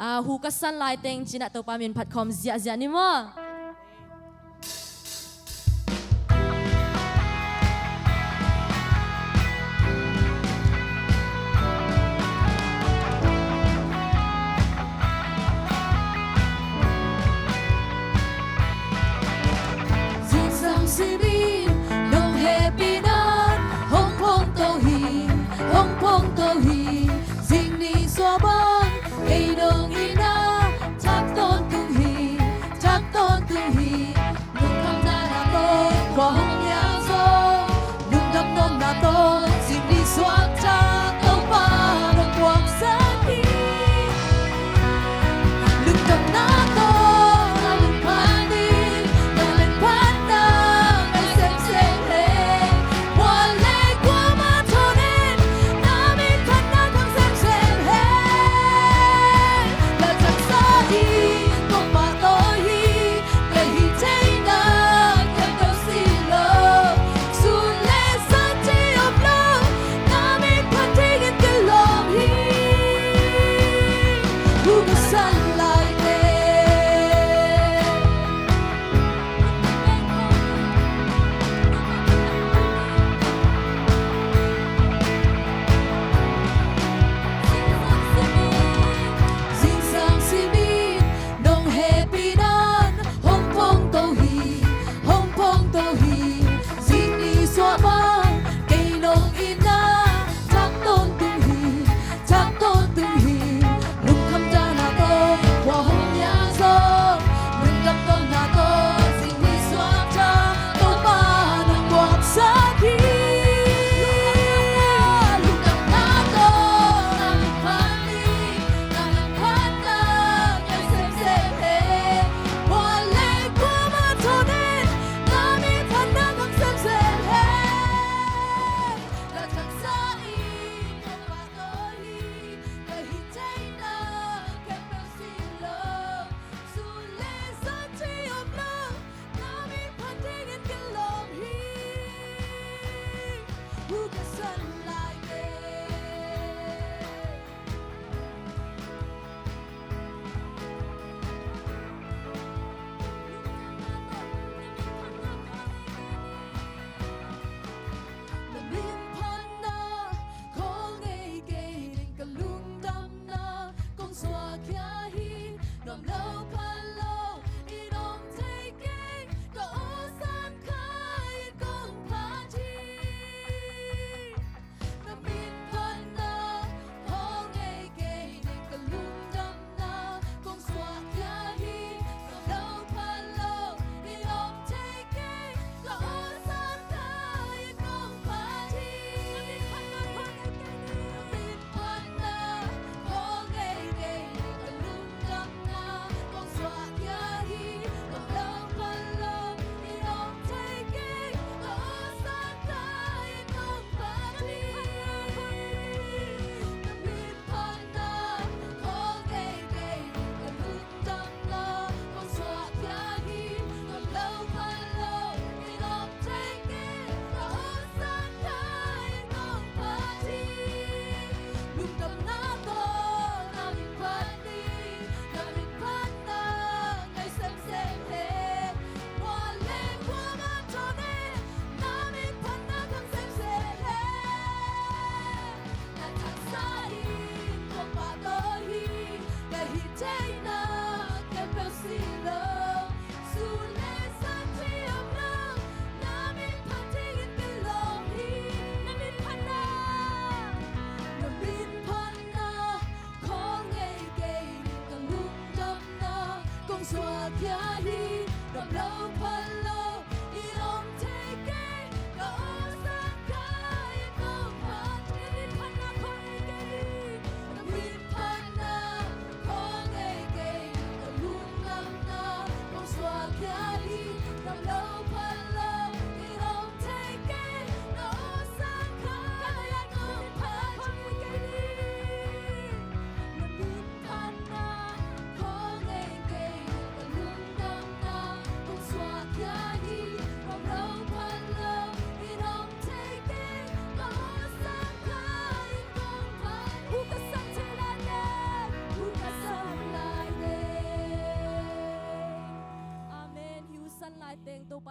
hukasan lai teng cina to pamin pat kom zia zia ni mo.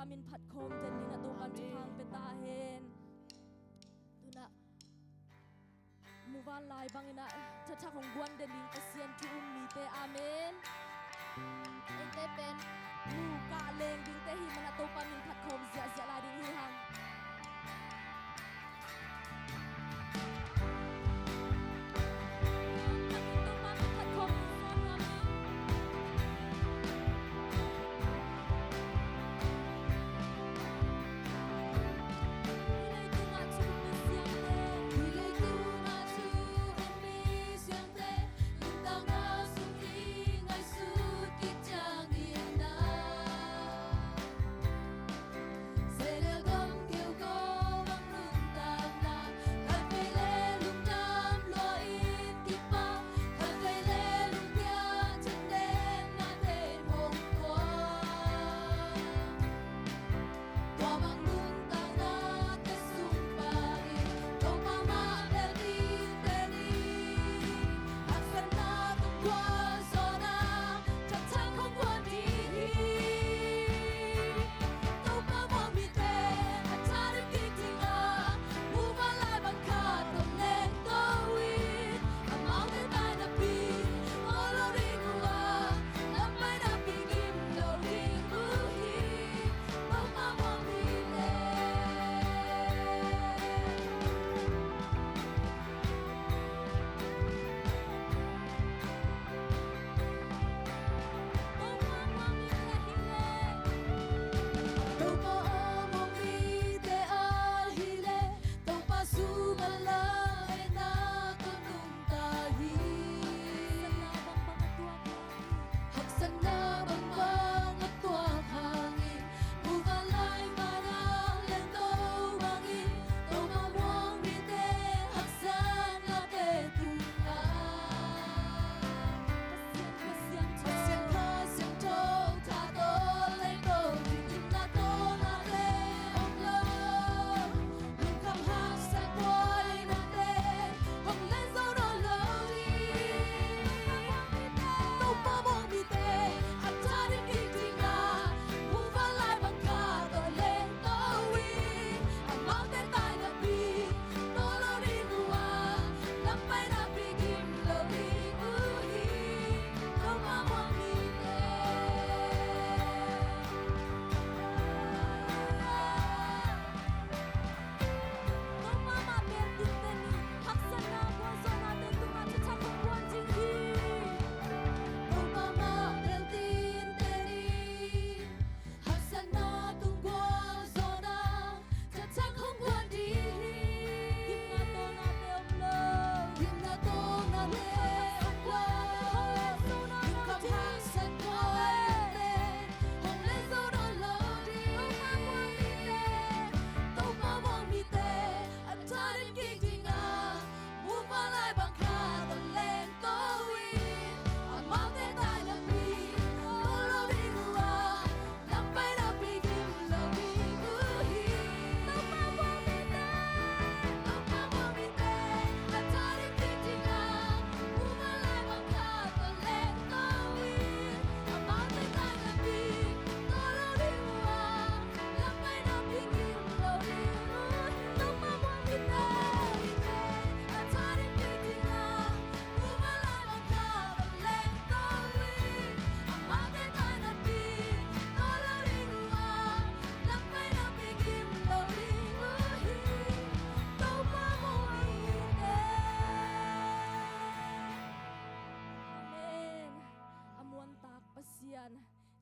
pamin phat khom ten ni na to pan thang pe ta hen tuna muwan lai bangina cha khong guan den ling pasien thu mi te amen ente pen mu ka leng ding te hi mana to pamin phat khom zia zia la ding hi hang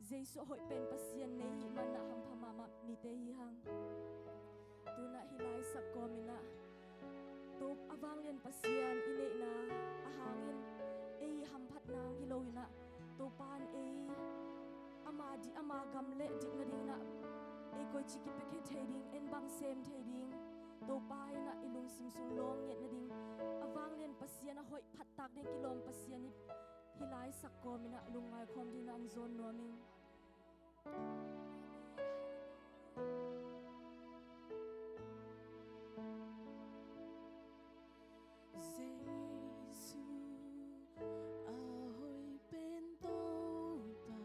Jesu hoi pen pasien nei mana ham phamama mi te hi hang tuna hilai sakomina top awang len pasien ine na ahangin ei ham phat nang hiloina topan ei amadi amagam le ding ding na ei koi chiki peke thading en bang sem thading topai na ilung simsung long yet na ding awang len pasien hoi phat tak ding kilom pasien ni hilai sakomina lungai khom ding ang zon noming Jesu ahoy pentopa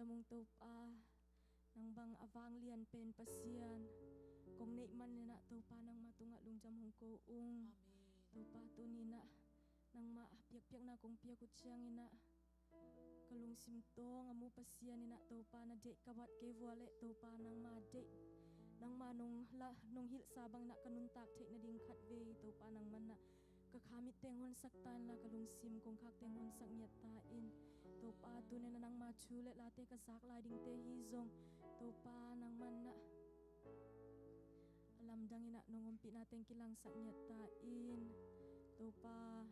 Jamong topa nang bang avang lian pen pasian kong ne man na topa nang matunga lung jamong koong topa tu nina nang ma piak-piak na kong piak kutsang ina kalung simto ngamu pasian ina topa na dek kawat ke wale topa nang ma dek nang ma nung hil sabang na kanuntak tek na ding khatve topa nang man na kakamit tenghon saktan la kalung sim kong kak tenghon sak nyatain topa tu na nang machulet late kasak la ding te hizong topa nang man na alam dang ina nongompi natin kilang sak nyatain topa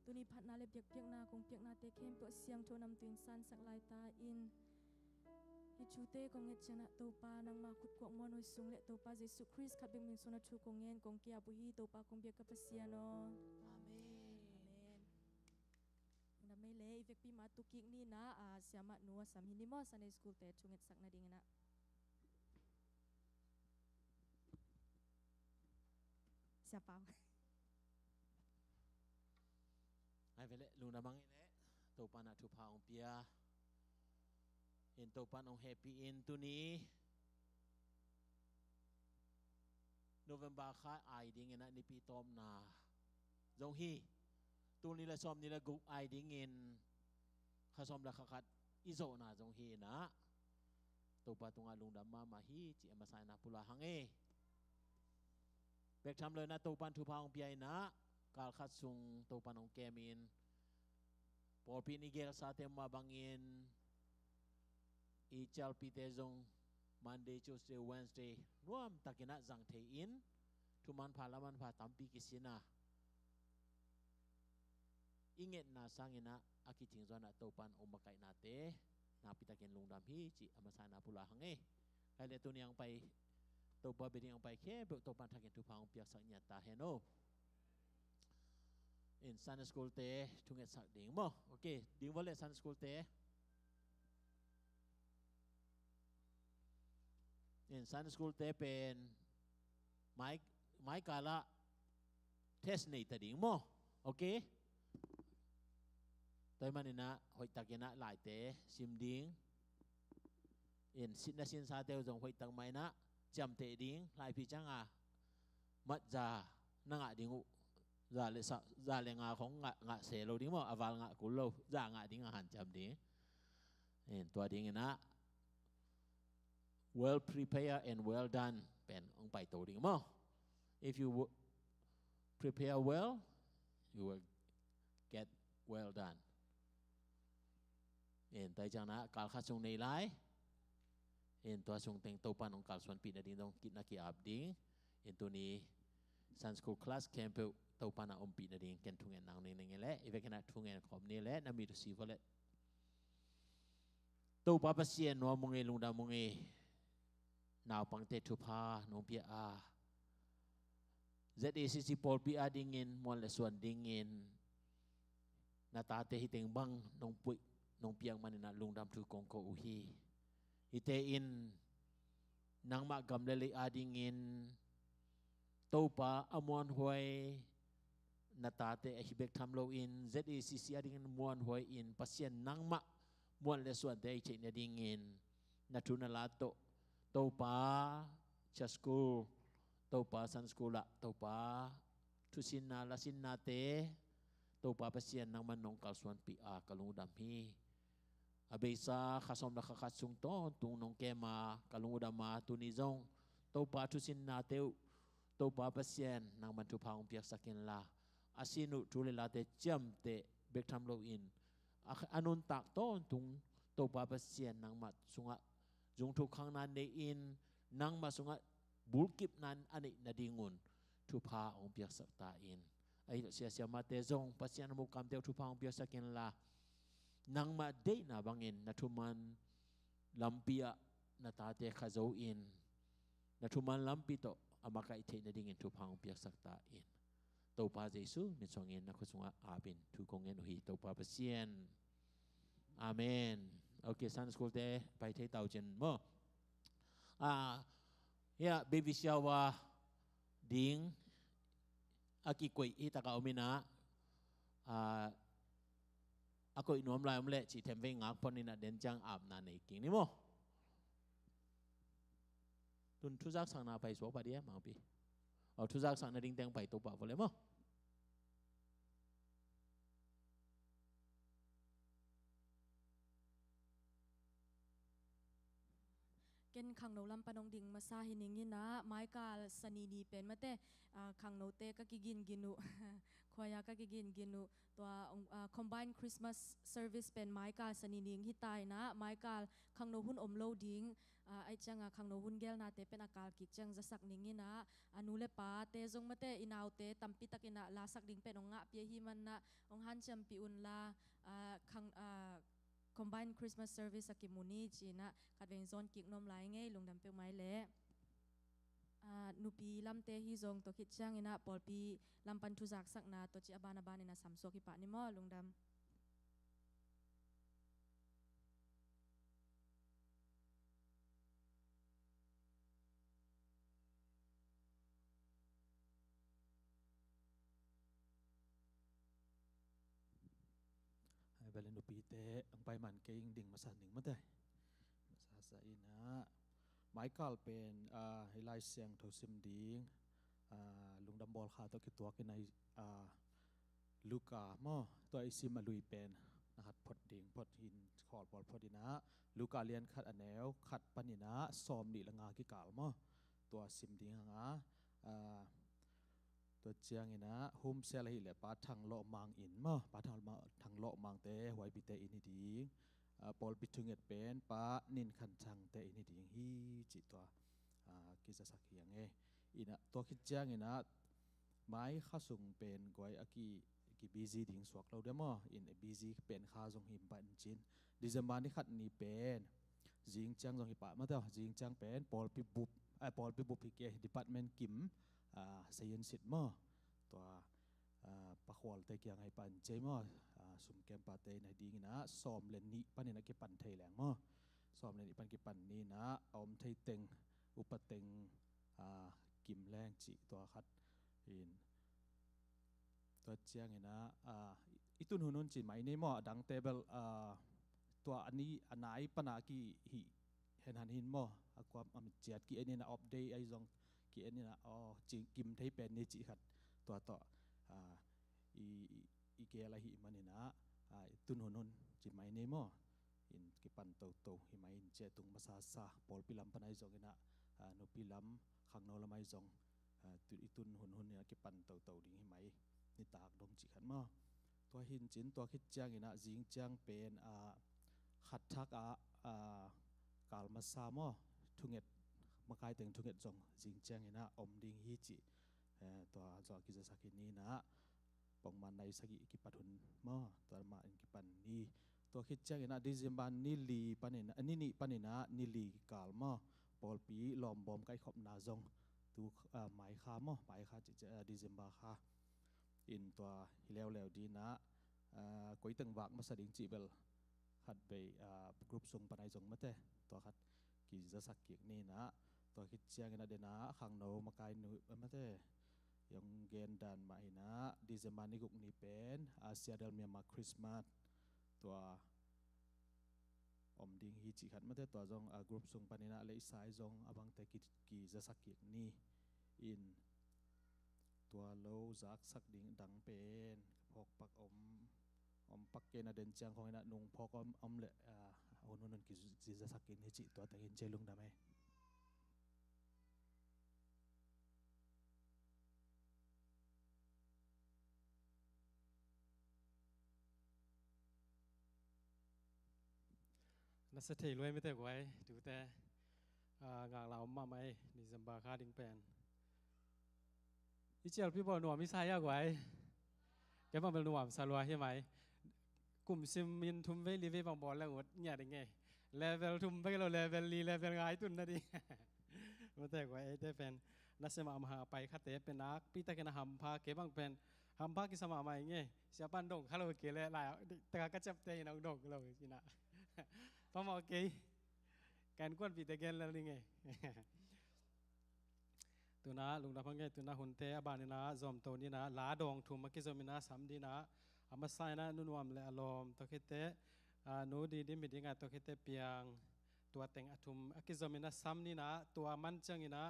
tuni pat na le piak-piak na kong piak na te kempo siang to nam tuing san sak lai tain hichute kong et chana topa nang makut ko mo noi sung le topa Jesu Christ khabeng min sona chu kong en kong kia buhi topa kong biak kapasiano may le ifek pi matukik ni na siama nuwa sam hindi mo Sunday school te chunget sak na ding na siapa ai vele lu na mang ine to pa na tu pa ong pia in to pa ong happy in tu ni November kha ai ding ina ni pi tom na jong hi tu ni la som ni la gu ai ding in kha som la kha khat izo na jong hi na to to pa tunga lung dam ma ma hi chi ama sai na pula hange bek tham le na to pan thu pa ong piai na kal khat sung to pan ong kemin por pi ni gel sa tem ma bangin i chal pi te zong Monday Tuesday Wednesday nuam takina zang the in thu man pha laman pha tampi kisina inget na sangina aki tingzona to pan ong makai na te na pitakin lung dam hi chi ama sai na pula hange kai le tu niang pai to pa be niang pai khe to pan thakin thu pa ong piak sak nya ta heno in Sunday school te thunget sak ding mo okay ding wale Sunday school te in Sunday school te pen mai kala test nei ta ding mo okay toy manina hoi takina lai te sim ding in sin na sin sa te jong hoi tang mai na cham te ding lai pi chang a mat za na nga ding za le sa za le nga khong nga se lo ding mo aval nga ku lo za nga ding han cham ding in tua ding na well prepared and well done pen ong pai to ding mo if you prepare well you will get well done in tai chang na kal kha sung nei lai in tua sung teng to pan ong kal swan pi na ding dong kit na ki ap ding in tu ni Sunday school class camp to pan na om pi na ding ken thungen nang nei nei le if can thungen khom ni le na mi to si vole to pa pa sien no mong e lung da mong e naw pang te thu pha no pia a ZACC Paul pi a ding in mon le swan ding in na ta te hiteng bang nong pui nong piang manina lung dam thu kong ko uhi ite in nang ma gam le a ding in to pa amon hoi na ta te a hibek tham lo in ZACC a ding in mon hoi in pasien nang ma mon le swan te che na ding in na thu na la to pa cha school to pa san school la to pa thu sin na la sin na te to pa pasien nang man nong kal swan pi a kalung dam hi abesa khasom na khat sung to tung nong ke ma kalung dam ma tu ni zong to pa thu sin na te to pa pasien nang man thu phang piak sakin la asinu thu le la te cham te bek tham lo in anun tak ton tung to pa pasien nang mat sunga jung thu khang nan ne in nang ma sunga bulkip nan ani na dingun thu pha ong piak sak ta in ai sia ma te zong pasien mo kam te thu pha ong piak sakin la nang ma de na bangin na thu man lampia na ta te khazo in na thu man lampi to amaka i the na ding in thu pha ong piak sak ta in to pa jesu mi song in na khu sunga abin thu kong en hi to pa pasien amen okay Sunday school te pai thei tau chen mo ya baby shower ding aki koi itaka omina ako inom lai omle chi them ve ngak pon ina den jang ap na nei king ni mo tun thu jak sang na pai so pa dia ma pi thu jak sang na ding teng pai to pa vole moเกนขังโนลำปนองดิ่งมาซาหินิงยินะไม้กาลสนีนีเป็นมาเตขังโนเตก็กินกินุขวายก็กินกินุตัว combined Christmas service เป็นไม้กาลสนีนิงฮิตายนะไม้กาลขังโนหุ่นอมโลดิ่งไอจังขังโนหุ่นเกลนาเตเป็นอากาศกิจังจะสักนิงยินะอนุเลปาเตจงมาเตอินาวเตตัมปิตักินะลาสักดิ่งเป็นองะเปียหิมันนะองหันจำปีอุนลาขังcombined Christmas service sa kimuni china kadweng zon kik nom lai nge lungdam pe mai le nupi lamte hi zong to khit chang ina polpi lampan thu jak sak na to chi abana ban ina samso ki pa ni mo lungdam balen upi te ang pai man ke ing ding masan ding mate masa sa ina Michael pen hilai siang tho sim ding lungdam bol kha to ki tua ke nai Luka mo to isim alui pen na hat phot ding phot hin khol bol phot ina Luka lian khat anel khat panina ซ้อมนี่ละงากิกาลมอตัวซิมดิ้งงาตัวเจียงนะโฮมเซลให้เลยปาทางโลมังอินมอปาทางโลมังเตหวยปิเตอินิดีปอลปิทุงเอ็ดเป็นปานินขันชังเตอินิดีฮีจิตัวกิจสักอย่างอินะตัวคิดเจียงนะไม้ข้าส่งเป็นกวยอากีบีซีดิ้งสวกเราเดมออินบีซีเป็นข้าส่งหิมบันจินดิจมานี่ขัดนี่เป็นจิงจังส่งหิปะมาเถอะจิงจังเป็นปอลปิบุบปอลปิบุบพิเกดิพาร์ตเมนต์กิมเซียนสิทธิ์มั่วตัวปะควอลเตกียงให้ปันเจมั่วสุมแกมปาเตในดีนะซ้อมเล่นนี้ปันนี่นักเก็บปันไทยแหลงมั่วซ้อมเล่นนี้ปันเก็บปันนี่นะอมไทยเต็งอุปเต็งกิมแรงจิตัวคัดอินตัวเจียงนะอีตุนหุ่นจีไหมนี่มั่วดังเตเบิลตัวอันนี้อันไหนปัญหากี่เห็นหันหินมั่วความอมิเจียดกี่อันนี้นะอัปเดตไอซองกี่อันนี้นะจริงกิมไทยเป็นนี่จิขัดตัวต่ออีเกลาหิมันนี่นะตุนหุ่นจิไหมนี่มั่วอินกิปันโตโตหิมอินเจตุงมาซาซาปอลปิลัมปนัยซองนะนุปิลัมขังโนละไมซองตุนหุ่นเนี่ยกิปันโตโตดิ้งหิมนี่ตากดงจิขัดมั่วตัวหินจินตัวคิดจังนะจิงจังเป็นขัดทักกาลมาซามั่วทุงเอ็ดมาคายถึงทุกเอ็ดจงจิงแจ้งนะอมดิ้งฮิจิตัวจอกิจสักนี้นะปองมันในสกิกิปัตุนมั่วตัวมาอินกิปันนี้ตัวคิดแจ้งนะดิจิบันนิลีปันนะนี่ปันนะนิลีกาลมั่วปอลปีลอมบอมไก่ขบนาจงตัวหมายค้ามั่วหมายค้าจิดิจิบันค้าอินตัวแล้วดีนะก๋วยตึงวักมาสดิ้งจิเบลขัดไปกรุ๊ปส่งปันไอจงมาเตตัวขัดกิจสักเกียกนี่นะตัวคิดเชียงนะเดนะขังโนมาไกลหนุ่ยมาเตยังเกณฑ์ดันมาอินะดิเซมานิกุกนี่เป็นอาเซียเดลเมียมาคริสต์มาสตัวอมดิ้งฮิจิขัดมาเตตัวจงกรุ๊ปส่งปันนะเลยสายจงบังแต่กิจสักเกียกนี่อินตัวโลจักสักดิ้งดังเป็นพกปักอมปักเกณฑ์เดินจังของนะนุ่งพกอมเลยหุ่นกิจสักเกียกนี่จิตัวแต่เห็นเจลุงได้ไหมนักเตะรวยไม่แต่ไว้ดูแต่งานเรามาไหมนี่จำบาคาดิ้งเป็นอีเจลพี่บอลหนุ่มมิสายากไว้แกมาเป็นหนุ่มสาลัวใช่ไหมกลุ่มซิมินทุ่มไปรีวิวบางบอลแล้วหมดเนี่ยได้ไงเลเวลทุ่มไปเราเลเวลลีเลเวลไงตุนนั่นดิไม่แต่ไว้แต่เป็นนักเสมาหาไปคัดเตะเป็นนักปีตะกันหำพาเก็บบางเป็นหำพากิสมาใหม่ไงเสียปันดงฮัลโหลเกลือหลายแต่ก็จับเตะน้องดงเราสินะพอมาโอเคการกวนปีตะเกนแล้วนี่ไงตัวน้าลุงดาพังไงตัวน้าหุ่นเตะบ้านนี่นะจอมโตนี่นะลาดองทุ่มมากิจมินาสามดีนะอามาใส่นะนุ่นวมเลยอารมณ์ตัวคิดเตะนูดีมีดีงานตัวคิดเตะเปียงตัวแต่งอทุ่มกิจมินาสามนี่นะตัวมันจังนี่นะ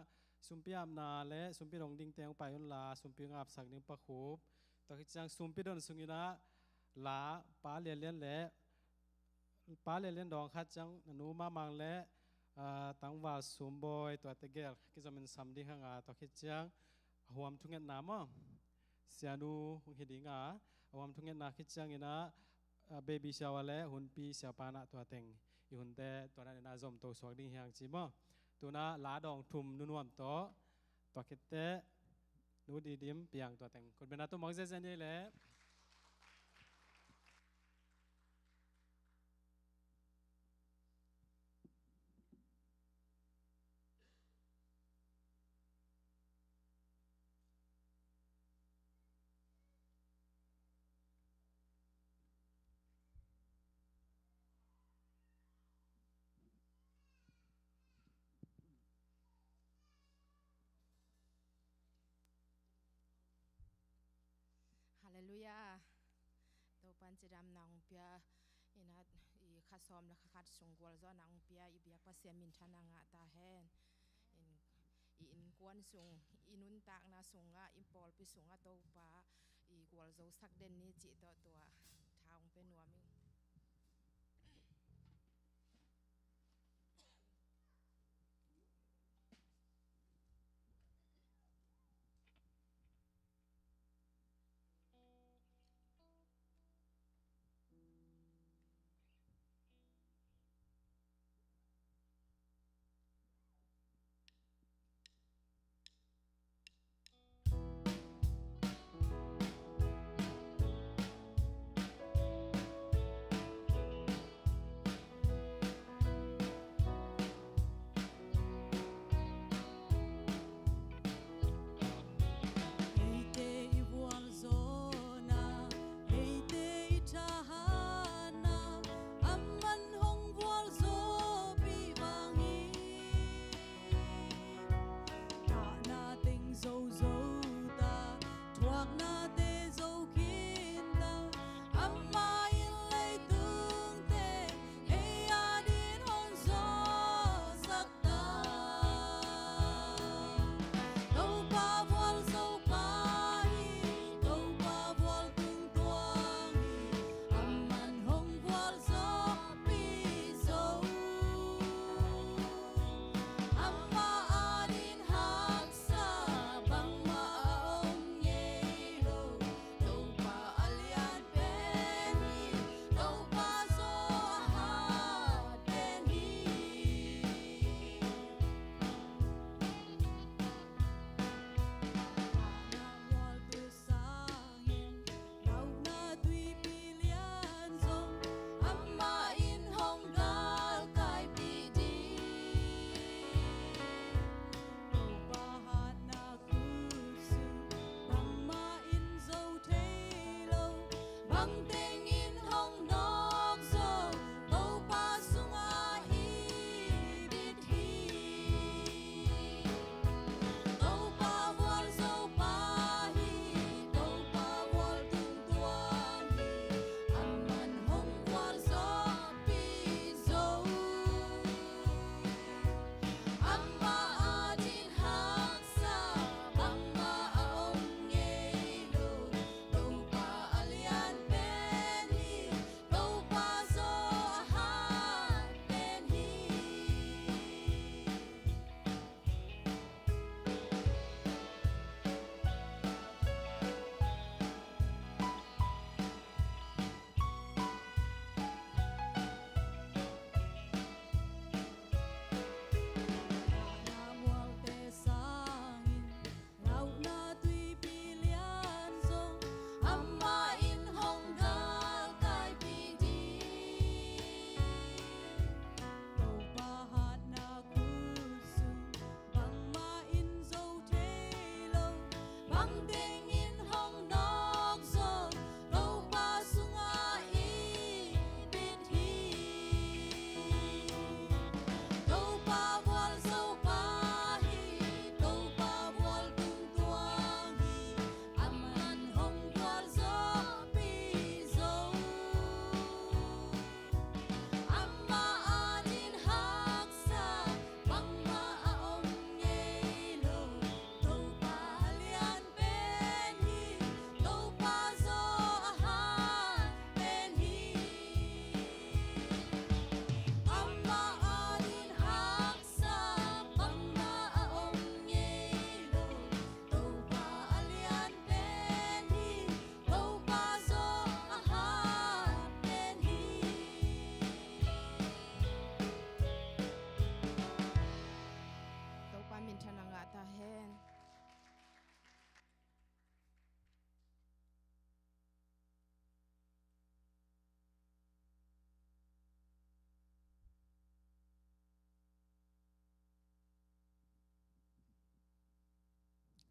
สุมพิอามนาและสุมพิรองดิ่งเตียงไปยุนลาสุมพิงอาบสักนิ่งปะคูบตัวคิดจังสุมพิโดนสุงินะลาป้าเลียนและป้าเล่นดองคัดจังนูมามังและตั้งว่าสมบอยตัวเตเกลกิจมันสำดีข้างตัวคิดจังหัวมทุ่งเงินน้ำเสียนูหุ่นหิดิงหัวมทุ่งเงินนาคิดจังนะเบบี้ชาวและหุ่นปีเสียปานะตัวเต็งอีหุ่นแต่ตัวนั้นน่าจมตัวสวกดิ่งอย่างจีบ่ตัวน่าลาดองทุ่มนุ่นวมตัวคิดเตนูดีดิมเปียงตัวเต็งคนเป็นนักตัวมองเส้นนี่แหละฮาเลลูยาตัวปันจะดำนางเปียอินัดอีข้าซ้อมและข้าส่งกวลจ้านางเปียอีเบียกว่าเสียมินทานางตาแหนอินกวนส่งอินุนตากนาส่งอิมพอลไปส่งตัวป้าอีกวลจ้าสักเด่นนี้จิตตัวทางเป็นหัวมิ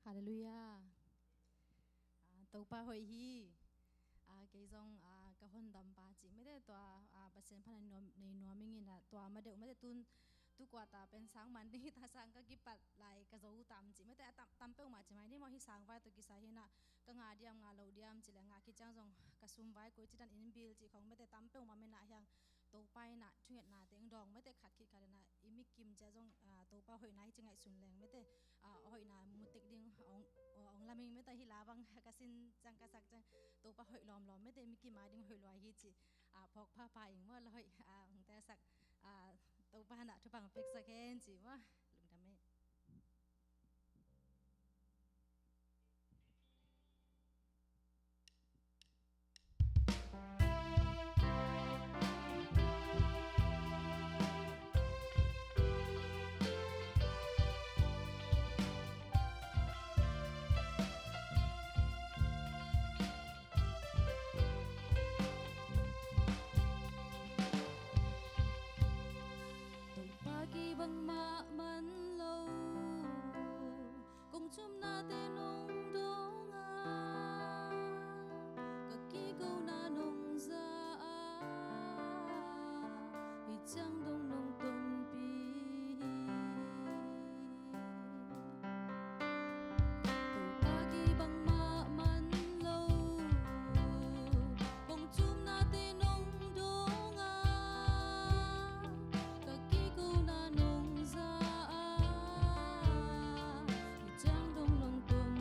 Hallelujah. Tàu pa hội hi cái dòng cái hôn đầm ba chỉไม่ได้ตัวประเสริฐพันธุ์ในนัวมิงินะตัวมาเดี๋ยวไม่ได้ตุนตุกว่าตาเป็นสังมันนี่ตาสังก็กิปัดไหลกระโจตามจีไม่ได้ตามเป้าหมายจีไม่ได้มองที่สังไว้ตัวกิสาหินะก็งาเดียมงาเหลาเดียมจีละงาคิดจังจงกระซุ่มไว้กุยจีดันอินบิลจีของไม่ได้ตามเป้าหมายไม่น่าอย่างตัวไปน่ะช่วยน่ะเตียงดองไม่ได้ขัดคิดกันนะอิมิกิมจะจงตัวไปหอยไหนจึงไงสุนแรงไม่ได้หอยน่ะมุติกดิ้งองลามิงไม่ได้ฮิลาบังกสินจังกษักจังตัวไปหอยล้อมไม่ได้มิกิมาดิ้งหอยลอยฮิจีพอกผ้าป่าอย่างเมื่อลอยของแต่สักตัวไปน่ะทุกฝั่งเฟกสแกนจีว่าลุงทำไม่ Pagi bang ma man lâu cùng chum na te nong dong các kỳ câu na nong ra hi chang dong nong ton pi pagi bang ma man lâu cùng chum na te nong dong các kỳ câu na nong ra hi chang dong nong ton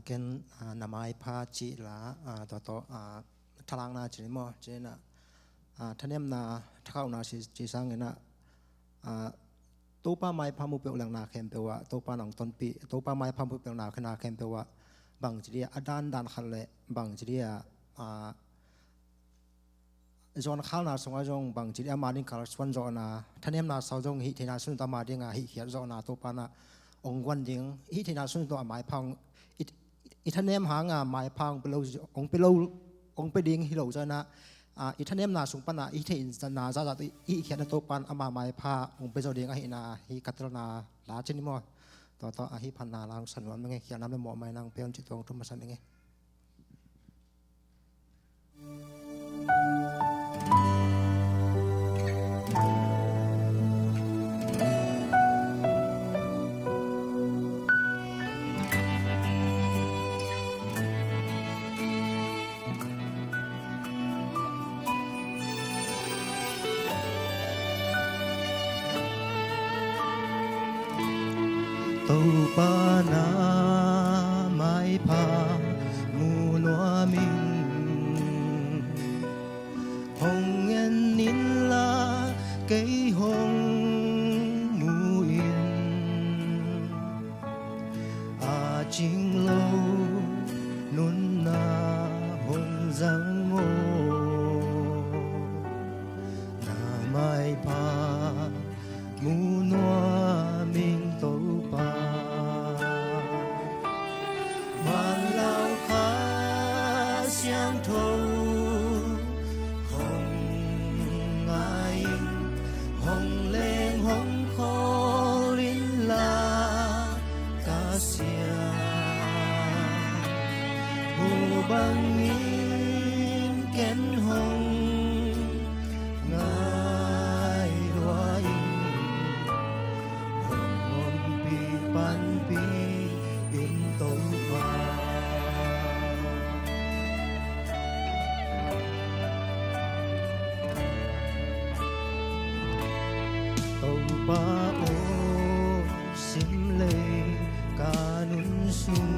ken namai pha chi la to thalang na chi mo che na thanem na thakau na chi sang na to pa mai pha mu pe lang na khem pe wa to pa nang ton pi to pa mai pha mu pe na khana khem pe wa bang chi adan dan khal le bang chi zon khal na songa jong bang chi ma ding khal swan zo na thanem na sau jong hi thina sun ta ma ding hi khiat zo na to pa na ong wan ding hi thina sun to mai phang i thanem hanga mai phang pe lo ong pe ding hi lo za na i thanem na sung pa na i thein na za za i khiat na to pan ama mai pha ong pe zo ding a hi na hi katal na la chen mo to a hi phan na lang san wan nge khian nam le mo mai nang peon chi tong thum san nge tàu ba na mai pha mu loa minh hồng yên nín la cây hồng mu yên chính lâu nôn na hồng giang ngô na mai pha mu loa minh tàu ba hoàn lao khá xiang thâu hồng ai hồng lên hồng khó linh la ca sia hồ băng in kén hồng ngài đoái pan pi in tàu ba tàu ba ô sim lê ca nun sung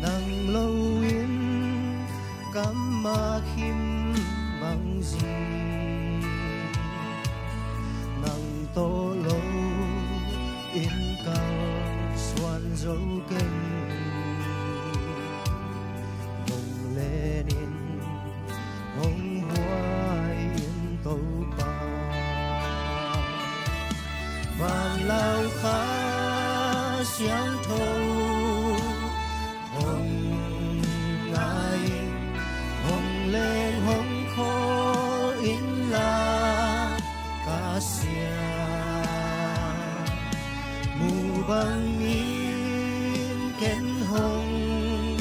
nang lâu yên cắm ma khim bằng gì nang tô lâu in cao xoan dấu kênh hồng lên in hồng hoa yên tàu ba vàng lao khá xiang thâu hồng ai hồng lên hồng khó in la ca sia mù băng in kén hồng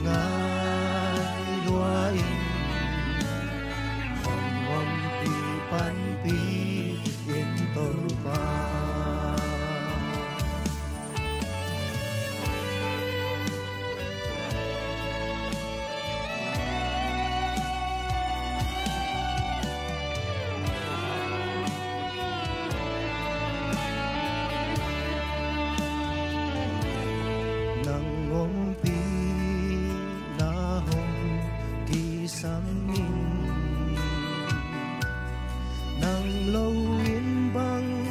ngài loa in hồng hồng pi pan pi in tàu ba nang ngom pi na hồng kỳ sam min nang lâu yên băng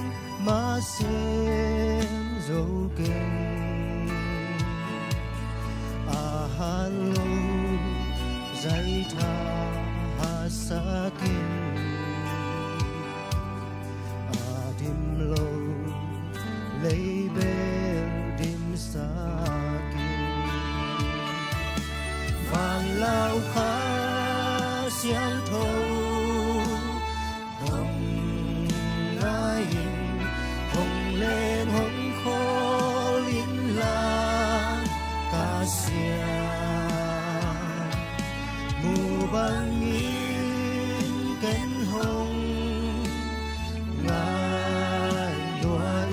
ma xem dấu kênh ha lâu dây tha ha sa kinh dim lâu lấy bel dim sa vàng lao khá xiang thâu hồng ai hồng lên hồng khó linh la ca sia mù băng in kén hồng ngài đoái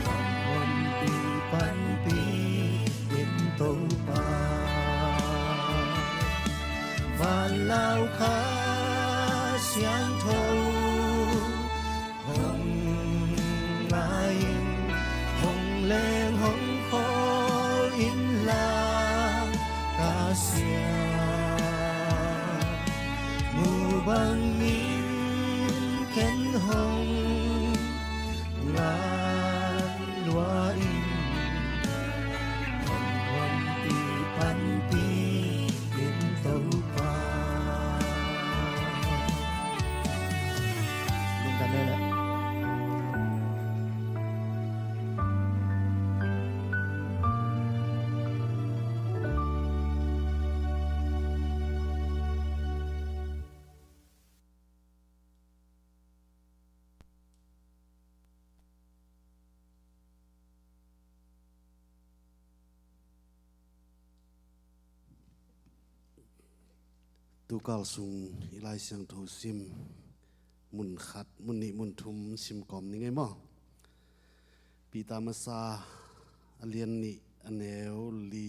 hồng hồng pi pan pi in tàu ba vàng lao khá xiang thâu hồng ai 光明更红，眼落英，红的斑比变都花。ลุงกันได้แล้ว ตูกาลซุงอีไลเสียงโทซิมมุนขัดมุนนิมุนทุมซิมกอมนี่ไงมั้งปีตามาซาอเลียนนี่อันเอวลี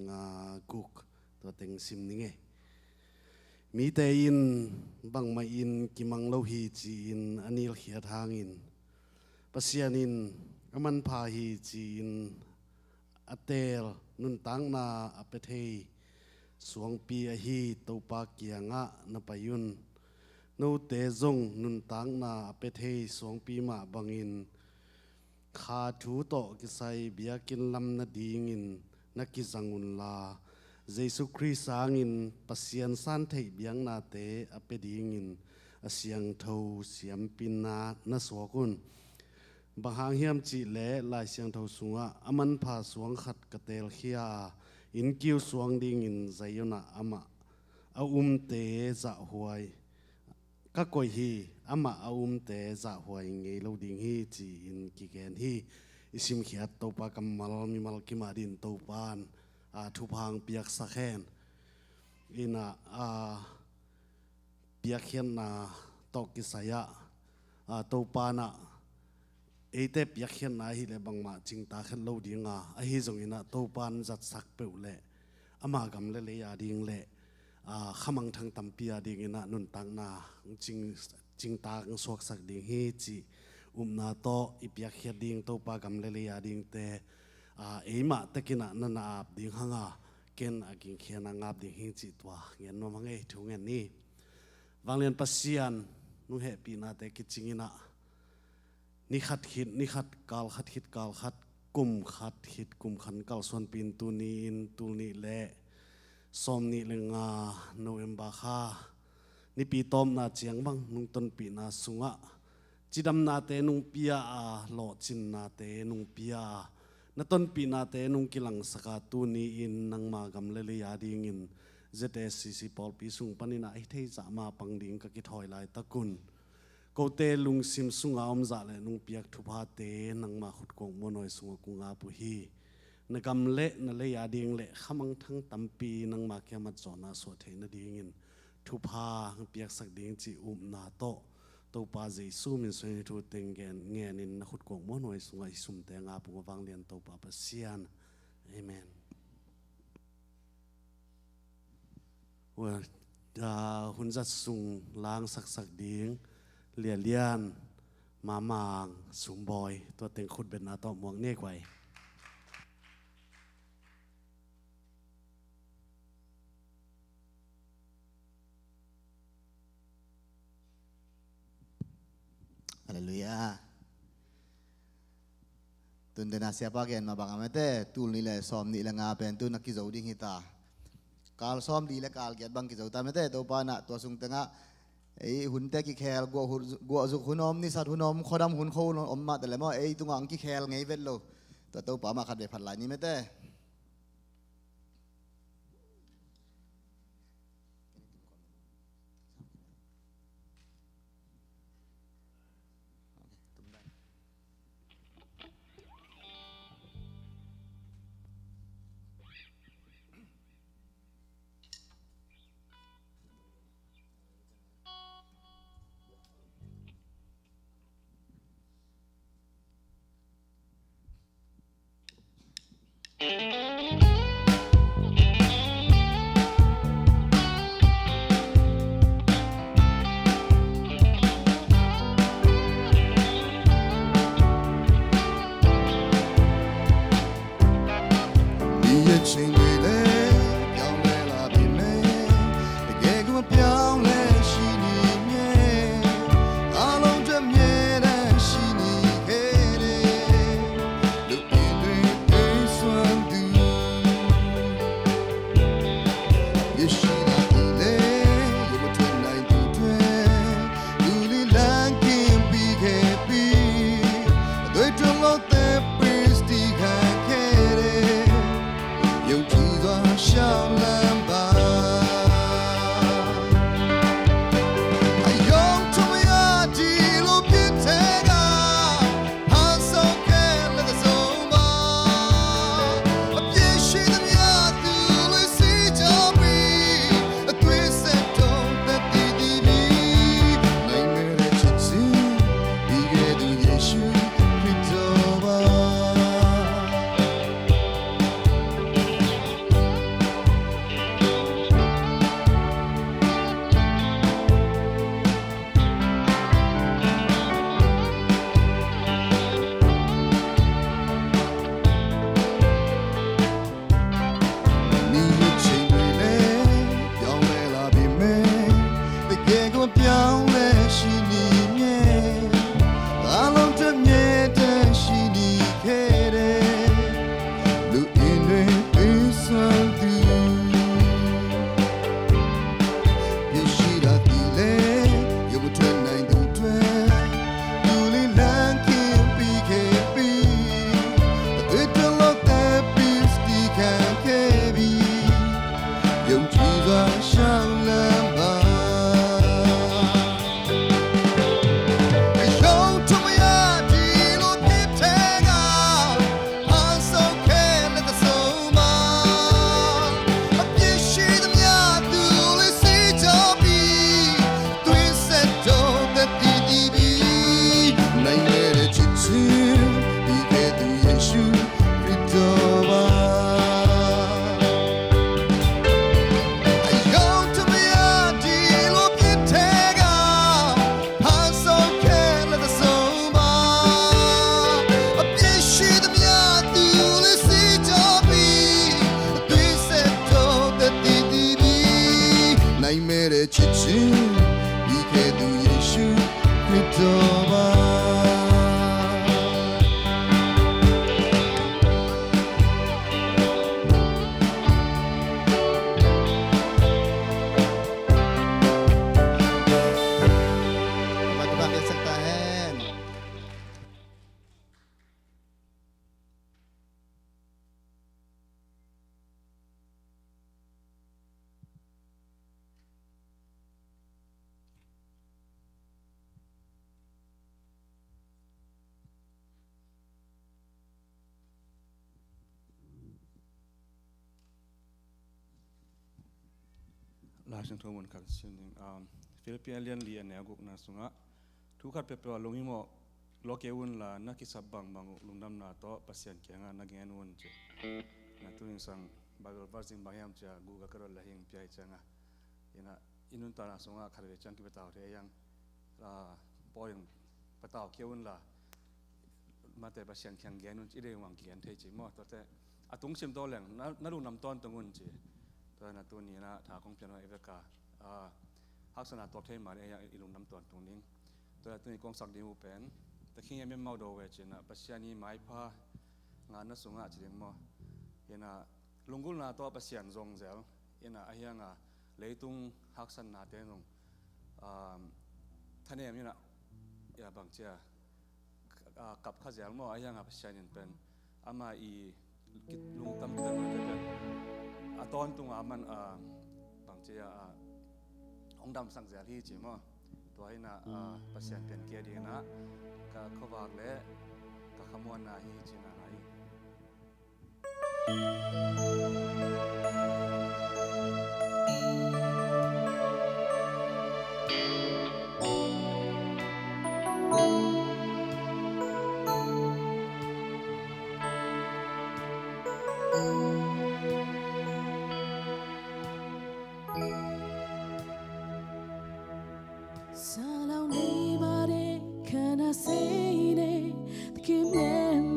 งากุกตัวเต็งซิมนี่ไงมีแต่อินบางมาอินกิมังโลฮีจีอินอันนี้เขียทางอินปัสยานินอมันพาฮีจีอินอเตลนุนตังนาอเปเทสวงปีอฮีตูปาเกียงะนปยุนนูเตจงนุนตังนาเปเทสวงปีมาบังอินขาถูโตกิไซเบียกินลำนาดีงินนักกิจังอุนลาเยซูคริสต์สางินปัสยันสันเทเบียงนาเตอเปดีงินอเสียงเทาเสียมปินนาณสวกุนบางหางเฮียมจีเล่ลายเสียงเทาสุงะอมันพาสวงขัดกะเตลเขียอินกิวสวงดิ่งอินใจยนะอามาเอาเตจะหวยก็กอยฮีอามาเอาเตจะหวยไงเราดิ่งฮีจีอินกิเกนฮีอิสิมเขียดตัวปากำมัลมีมัลกิมาดินตัวปานทุพังเปียกสักแคนอินะเปียกเขียนนาตกิสยะตัวปานะเอเตปยักเขียนนาฮิเลบังมาจิงตาขันโลดีงาอฮิจงอินะตัวปานจัดสักเปิวเละอามากำเละยาดิงเละขมังทางตัมปียาดิงอินะนุนตังนาจิงตาสวกสักดิงฮีจีนาโตอิปยักเขียนดิงตัวปากำเละยาดิงเตเอมาตะกินะนันอาบดิงหังาเกนอากิงเขียนอาบดิงฮีจีตัวเงี้ยน้องมังเอทุงเงี้ยนี่วังเลียนปัสยานนุ่งเหปีนาเตกิจิงอินะนี่ขัดหิดนี่ขัดกาลขัดหิดกาลขัดกุมขัดหิดกุมขันกาลส่วนปีนตูนีอินตูนีเละสมนี่เลงาโนเอมบาคานี่ปีตอมนาเจียงบังนุงต้นปีนาสุงะจิดำนาเตนุงปียาหล่อจินนาเตนุงปียานาต้นปีนาเตนุงกิลังสกาตูนีอินนังมากำเลลียาดิงินเจเตสิสิปอลปีสุงปนินาไอเทจะมาปังดิงกะกิถอยลายตะกุนก็เตลุงซิมสุงอาอมจ่าเลยนุงเปียกทุพาเตนังมาขุดกงมโนยสุงกุงอาปุฮีนักำเละนั่นเลยอาดิงเละขมังทั้งตัมปีนังมาแค่มาจอนาสวดเทนดิงินทุพาเปียกสักดิงจีนาโตตัวปาเจซูมินสวยทุเตงเกนเงียนินนักขุดกงมโนยสุงอิสุมเตงอาปุงวังเลียนตัวปาเปเซียนเอเมนว่าหุ่นจัดสุงล้างสักดิงเลียเลียนมามางสูงบอยตัวเต็งขุดเป็นนาตอมวงเนกไว้ฮาเลลูยาตุนเดนาเสียปากเกนมาบังอเมเต้ตูลนี่แหละซ้อมนี่แหละงาเป็นตุนนักกิจวัตรหิตากาลซ้อมดีและกาลเกียรติบังกิจวัตรเมเต้ตัวปานะตัวสุงเตงะไอ้หุ่นเตกิแคลกัวจุกหุ่นอมนี่สัตว์หุ่นอมขดำหุ่นเขาอมมาแต่ละมั่วไอ้ตุงอังกิแคลไงเวทโลตัวป่ามาขัดเดือดผัดไหลนี่ไม่เต้ပြောင်းလဲလာပြီမယ်တကယ်ကမပြောင်းလဲရှိနေ langsung tumun kat sini Filipina lian lian ya guk na sunga tukat pepe longi mo loke un la na kisah bang lungdam na to pasien kianga na gengen un je na tu sang Bible verse bayam cha guga karo lahing piai changa ina inun ta na sunga kharwe chang ki betau re yang poing betau ke un la mate pasien kiang gen un ide wang kian thei chi mo to te atung sim to leng na lungdam ton tungun je to na tu ni na tha kong pian wa eveka haksana top thei ma re yang ilung nam ton tung ning to tu ni kong sak di u pen ta khing em mau do we china pasian ni mai pha nga na sunga chring mo yana lungul na to pasian zong zel yana ahyanga leitung haksan na te nong thane em na ya bang cha kap kha zel mo ahyanga pasian in pen ama I lung tam tam na te aton tung aman bang cha ong dam sang zel hi chi mo to ai na pasien pen ke di na ka khowak le ka khamon na hi chi na ai Salau ni bare kana seine kimne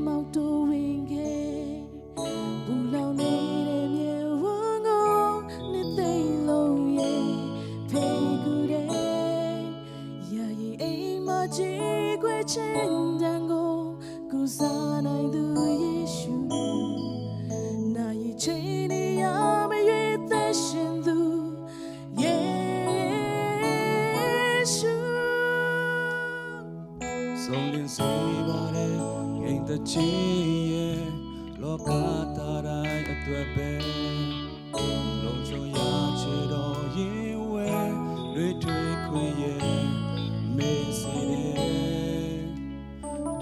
mau to winge bulau ni de mye wango ni dei lo ye pe gu de ya yi ai ma ji gwe chen dan go ku sa nai du Yeshu na yi chen ni ya me yue de shin du Song din si bare yang ta chi ye lo ka ta rai atwe be lo cho ya che do ye we lue twe kwe ye me si de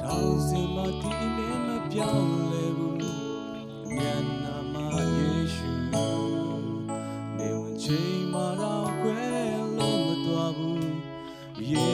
thao si ma ti me ma pyao le bu nyan na ma Yeshu ne wen che ma ra kwe lo ma twa bu ye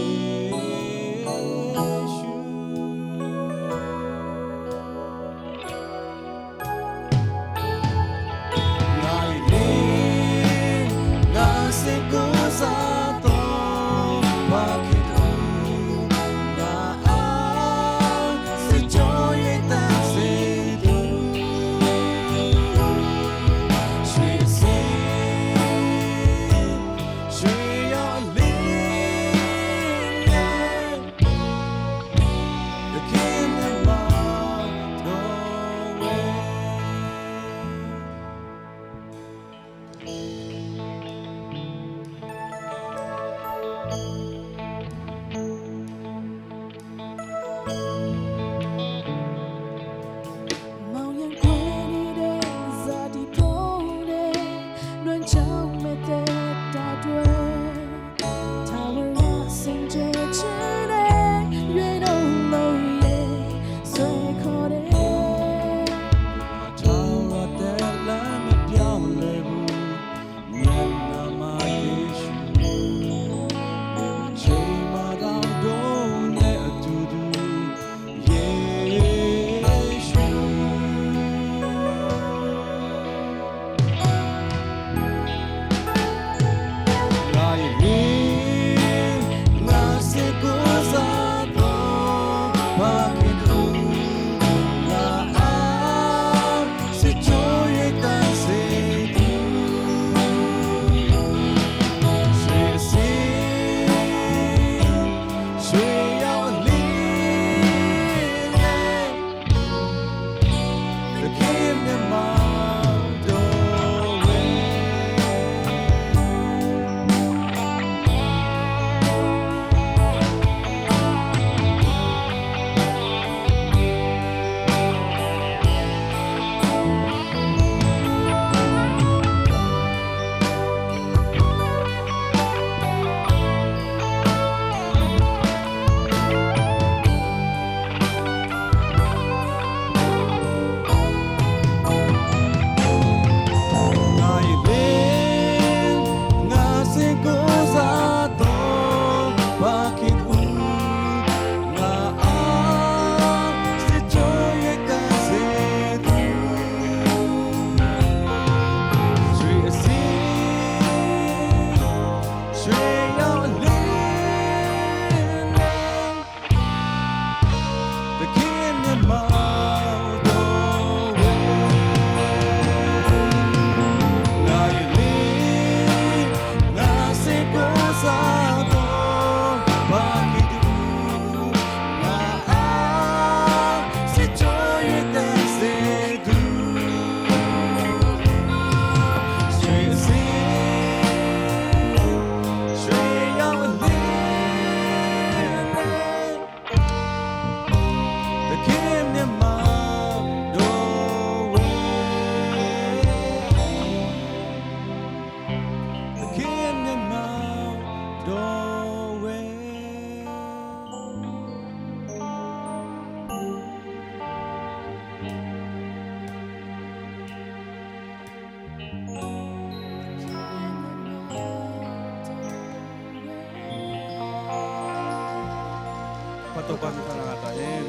topan kana ngatain.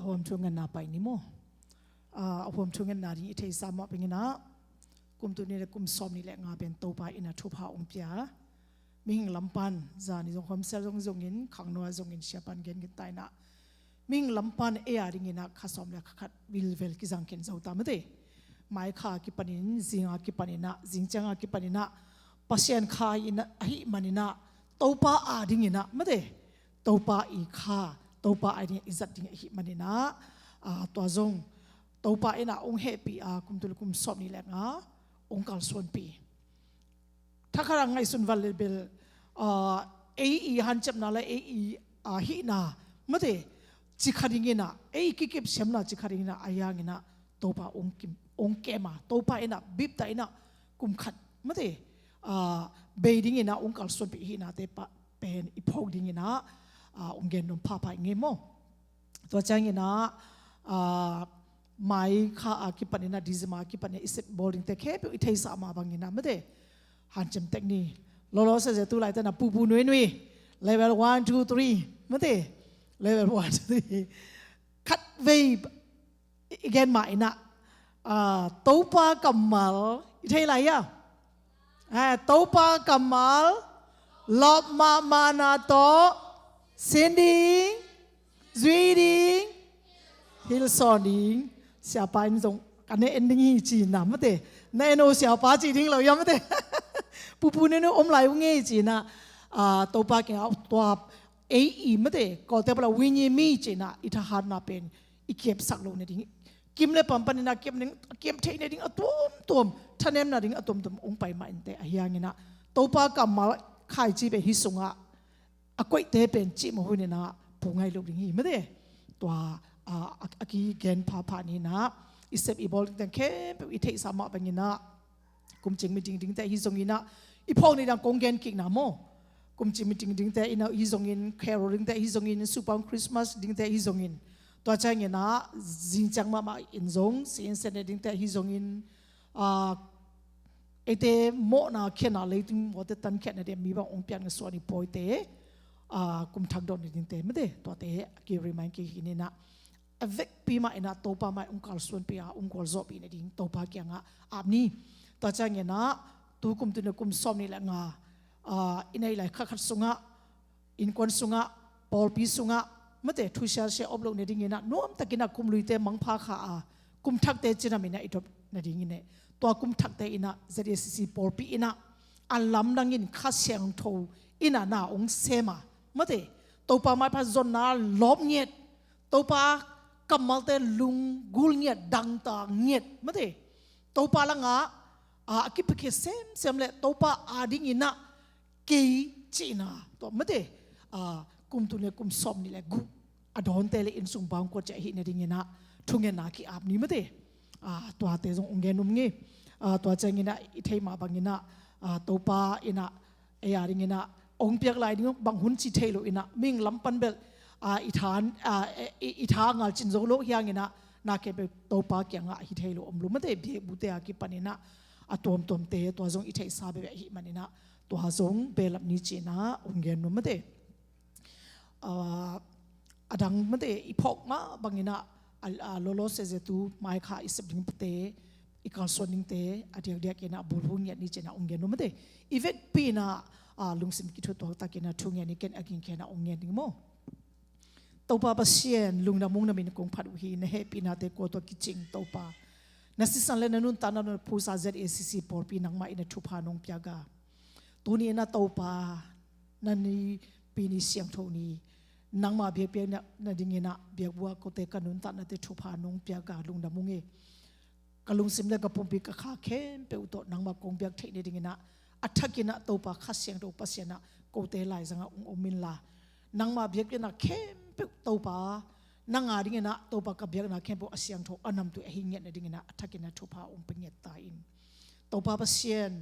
Awam chungan na pa ini mo. Awam chungan na ri ithei sama pengina kum tu ni le kum som ni le nga ben to pa ina thu pha ong pia ming lampan za ni jong khom sel jong jong in khang no jong in siapan gen gin tai na ming lampan e a ring ina khasom le khat wil vel ki jang ken zo ta ma de mai kha ki panin zinga ki panina jingchanga ki panina pasien kha ina hi manina to pa a ding ina ma de to pa I kha to pa ai ni izat ding hi manina to zong to pa ina ong happy kum tul kum som ni le nga ong kal son pi thakara ngai sun val bel han chap na la hi na mate chi kharing ina ki kip sem na chi kharing na ayang ina to pa ong kema to pa ina bip ta ina kum khat mate beiding ina ong kal son pi hi na te pa pen I phok ding ina ong gen nom pa pa nge mo to chang ina mai kha ki panina dizma ki panina isip bowling te khe I thei sa ma bangina mate han chem tekni lo se tu lai ta na pu nui level 1 2 3 mate level 1 2 3 cut wave again ma ina to pa kamal I thei lai ya to pa kamal lop ma mana to sending reading hillsoning siapa ini dong karena ending ini Cina mete na eno siapa Cina lo ya mete pupu neno om lai unge Cina topa kena tua mete kalau tiap la winyi mi Cina itahan na pen ikiep sak lo neding kim le pampan na kiem te neding atom tanem na ding atom ong pai ma ente ahyangina topa kamal khai chi be hisunga akoi te pen chi mo hunena pungai lo ding mete tua aki gen pa ni na isep ibol den ke I thei sama bangina kum ching meeting ding te hi zongina I phong ni dang kong gen kik na mo kum ching meeting ding te ina hi zongin caroling te hi zongin super Christmas ding te hi zongin to chang ina jinchang ma in zong sin sen ding te hi zongin ete mo na khena leiting mo te tan khet na de mi ba ong pian nga so ni poi te kum thak don ding te mate to te ki remind ki hinina avec pima ina topa mai ungkal suan pia ungkol zo pi ne ding topa kya nga apni ta chang ina tu kum tu ne kum som ni la nga inai lai khat sunga in kon sunga pol pi sunga mate thu sha she oblo ne ding ina nom takina kum luite mangpha kha kum thak te china mina itop na ding ne to kum thak te ina ZSC pol pi ina alam dang in kha siang tho ina na ong sema mate topa mai pha zon na lob nyet topa kamal te lung gul nyet dang ta nyet mate topa la nga akipke sem le topa ading ina ke china to mate kum tu le kum som ni le gu adon te le in sung bang ko cha hi ne ding ina thungen na ki ap ni mate to te jong ungen num nge to chang ina I thei ma bang ina topa ina ya ring ina ong piak lai ding bang hun chi thelo ina ming lampan bel itha ngal chin zo lo hiang ina na ke be topa kya nga hi thelo om lu mate be bu te ki panina atom tom te to zong I thei sa be hi manina to ha zong be lap ni china ungen no mate adang mate I phok ma bangina lolo se je tu mai kha isep ding te ikal soning te adiak dia kena bulhun ya ni china ungen no mate event pina lungsim ki thu to ta kena thung ya ni ken agin kena ungen ding mo topa pasien lungna mung na min kong phat hi na happy na te ko to kiching topa na sisan le nanun tanan no pusa ZACC por pi nang ma ina thupa nong pyaga tuni na topa nani pini siang thoni nang ma bia pia na dingina bia bua ko te kanun ta na te thupa nong pyaga lungna munge kalung sim le ka pompi ka kha khem pe to nang ma kong biak thei ne dingina athakina topa kha siang to pasiana ko te lai zanga omin la nang ma bia na khem topa nanga dingena topa ka biak na kempo asyang tho anam tu hinget na dingena athakina thupa penget ta in topa pasien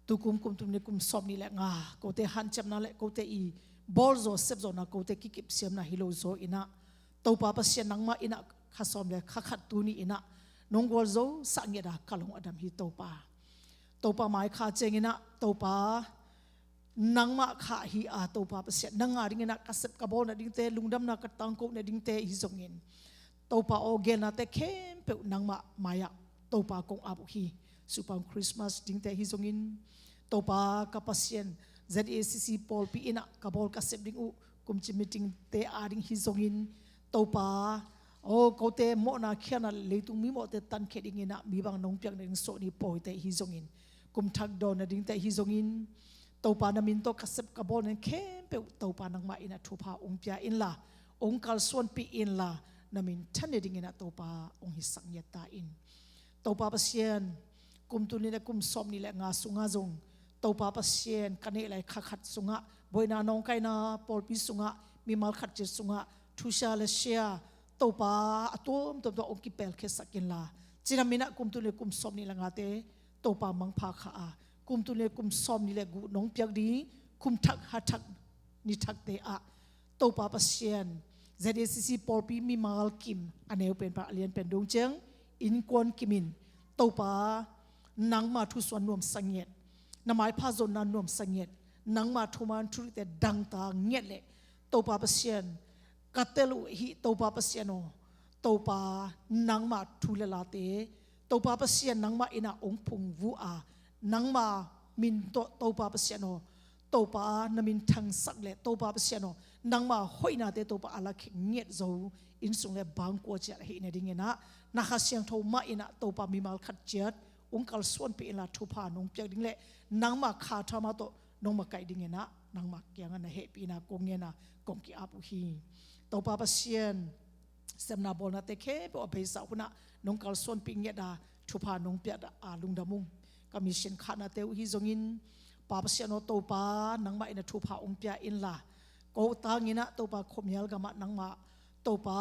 tu kum tu ne kum som ni le nga ko te han cham na le ko te I bol zo sep zo na ko te ki kip siam na hilo zo ina to pa pasien nang ma ina khasom le khakhat tu ni ina nong gol zo sa nge da kalong adam hi to pa mai kha cheng ina to pa nang ma kha hi a to pa pasien nang a ring ina kasep ka bol na ding te lungdam na ka tang ko na ding te hi zongin to pa o gen na te kem pe nang ma maya to pa kong abu hi supang Christmas ding te hi zongin to pa ka pasien ZACC Paul pi ina ka bol ka sep ding u kum chi meeting te a ding hi zongin to pa o ko te mo na khiana leitung mi mo te tan kheding ina mi bang nong piang ding so ni poi te hi zongin kum thak do na ding te hi zongin to pa na min to ka sep ka bol nen khem pe to pa nang ma ina thu pha ong pia in la ong kal suan pi in la na min than ne ding ina to pa ong hi sang ya ta in to pa pasien kum tu ni na kum som ni le nga sunga zong to pa pasien kane lai khakhat sunga boina nong kai na pol pi sunga mi mal khat che sunga thusha le shia to pa atom to ong ki pel khe sakin la chiramina kum tu le kum som ni la nga te to pa mang pha kha a kum tu le kum som ni le gu nong piak di kum thak ha thak ni thak te a to pa pasien ZACC Paul pi mi mal kim aneu pen pa alien pen dong cheng in kon kimin to pa nang ma thu swan nom sanget na mai pha zon nan nom sanget nang ma thu man thu te dang ta nget le to pa pasien katelu hi to pa pasien o to pa nang ma thu le la te to pa pasien nang ma ina ong phung vu a nang ma min to pa pasien o to pa na min thang sak le to pa pasien o nang ma hoina te to pa ala khik nget zo in sung le bang ko cha hi ne ding ina na kha siang tho ma ina to pa mi mal khat chat ong kal suan pe ila thu pha nong pyak ding le nang ma kha tha ma to nong ma kai ding ina nang ma kyang na he pi na kong na kong ki apu hi to pa pasien semna bol na te khe po pe sa huna nong kal suan pi nge da thu pha nong pya da a lung da mung commission kha na te hi zongin pa pasien no to pa nang ma ina thu pha ong pya in la ko tangina to pa khomial ga ma nang ma to pa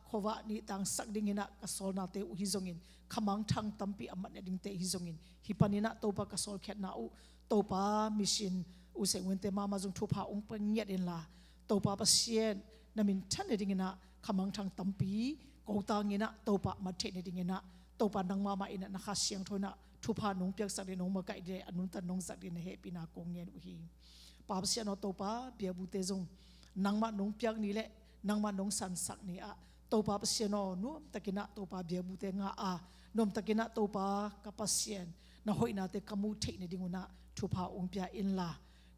khowa ni tang sak ding ina ka sol na te hi zongin khamang thang tampi amat ne ding te hi zongin hi panina to pa ka sol khet na u to pa mission u se wen te mama jong thu pha ong pang nyet in la to pa pasien na min than ne ding ina khamang thang tampi ko tangina to pa ma the ne ding ina to pa nang mama ina na kha siang thona thu pha nong pyak sak de nong ma kai de anun tan nong sak de ne he pina kong ngen u hi pa pasien no to pa bia bu te jong nang ma nong pyak ni le nang ma nong san sak ni a to pa pasien no nuam takina to pa bia bu te nga a nom takina to pa ka pasien na hoina te kamu the ne dinguna thu pha ong pya in la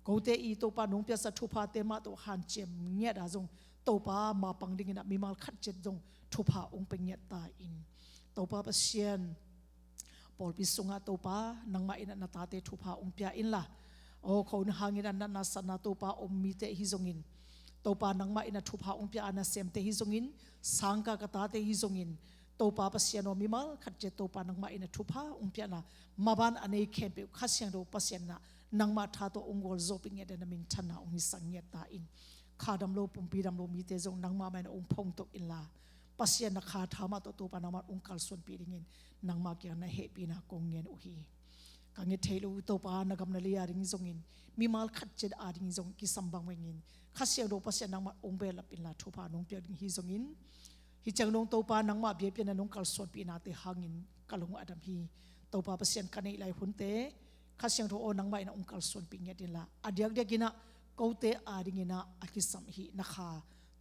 ko te I to pa nong pya sa thu pha te ma to han chem nge da jong to pa ma pang ding na mi mal khat chet jong thu pha ong pe nge ta in to pa pasien pol pi sunga to pa nang ma ina na ta te thu pha ong pya in la o khon hangin an na sana to pa om mi te hi zongin to pa nang ma ina thu pha ong pya ana sem te hi zongin sangka ka ta te hi zongin to pa pasien o mi mal khat che to pa nang ma ina thu pha ong pya na maban anei khem pe khasyang do pasien na nang ma tha to ongol zo ping ya na min thana ong sang ya ta in khadam lo pum pi dam lo mi te jong nang ma man ong phong tok in la pasien na kha tha ma to pa na ma ong kal son pi ding in nang ma kya na he pi na kong ngen u hi ka nge thelo to pa na gam na li ya ring zong in mi mal khat che a ding zong ki sambang weng in khasyang do pasien nang ma ong be la pin la thu pha nong pya ding hi zong in hi chang nong to pa nang ma bia pi na nong kal son pi na te hangin kalong adam hi to pa pasien kanei lai hun te khasyang tho o nang mai na ongkal son pi nge din la adyak de gina ko te a ding ina akisam hi na kha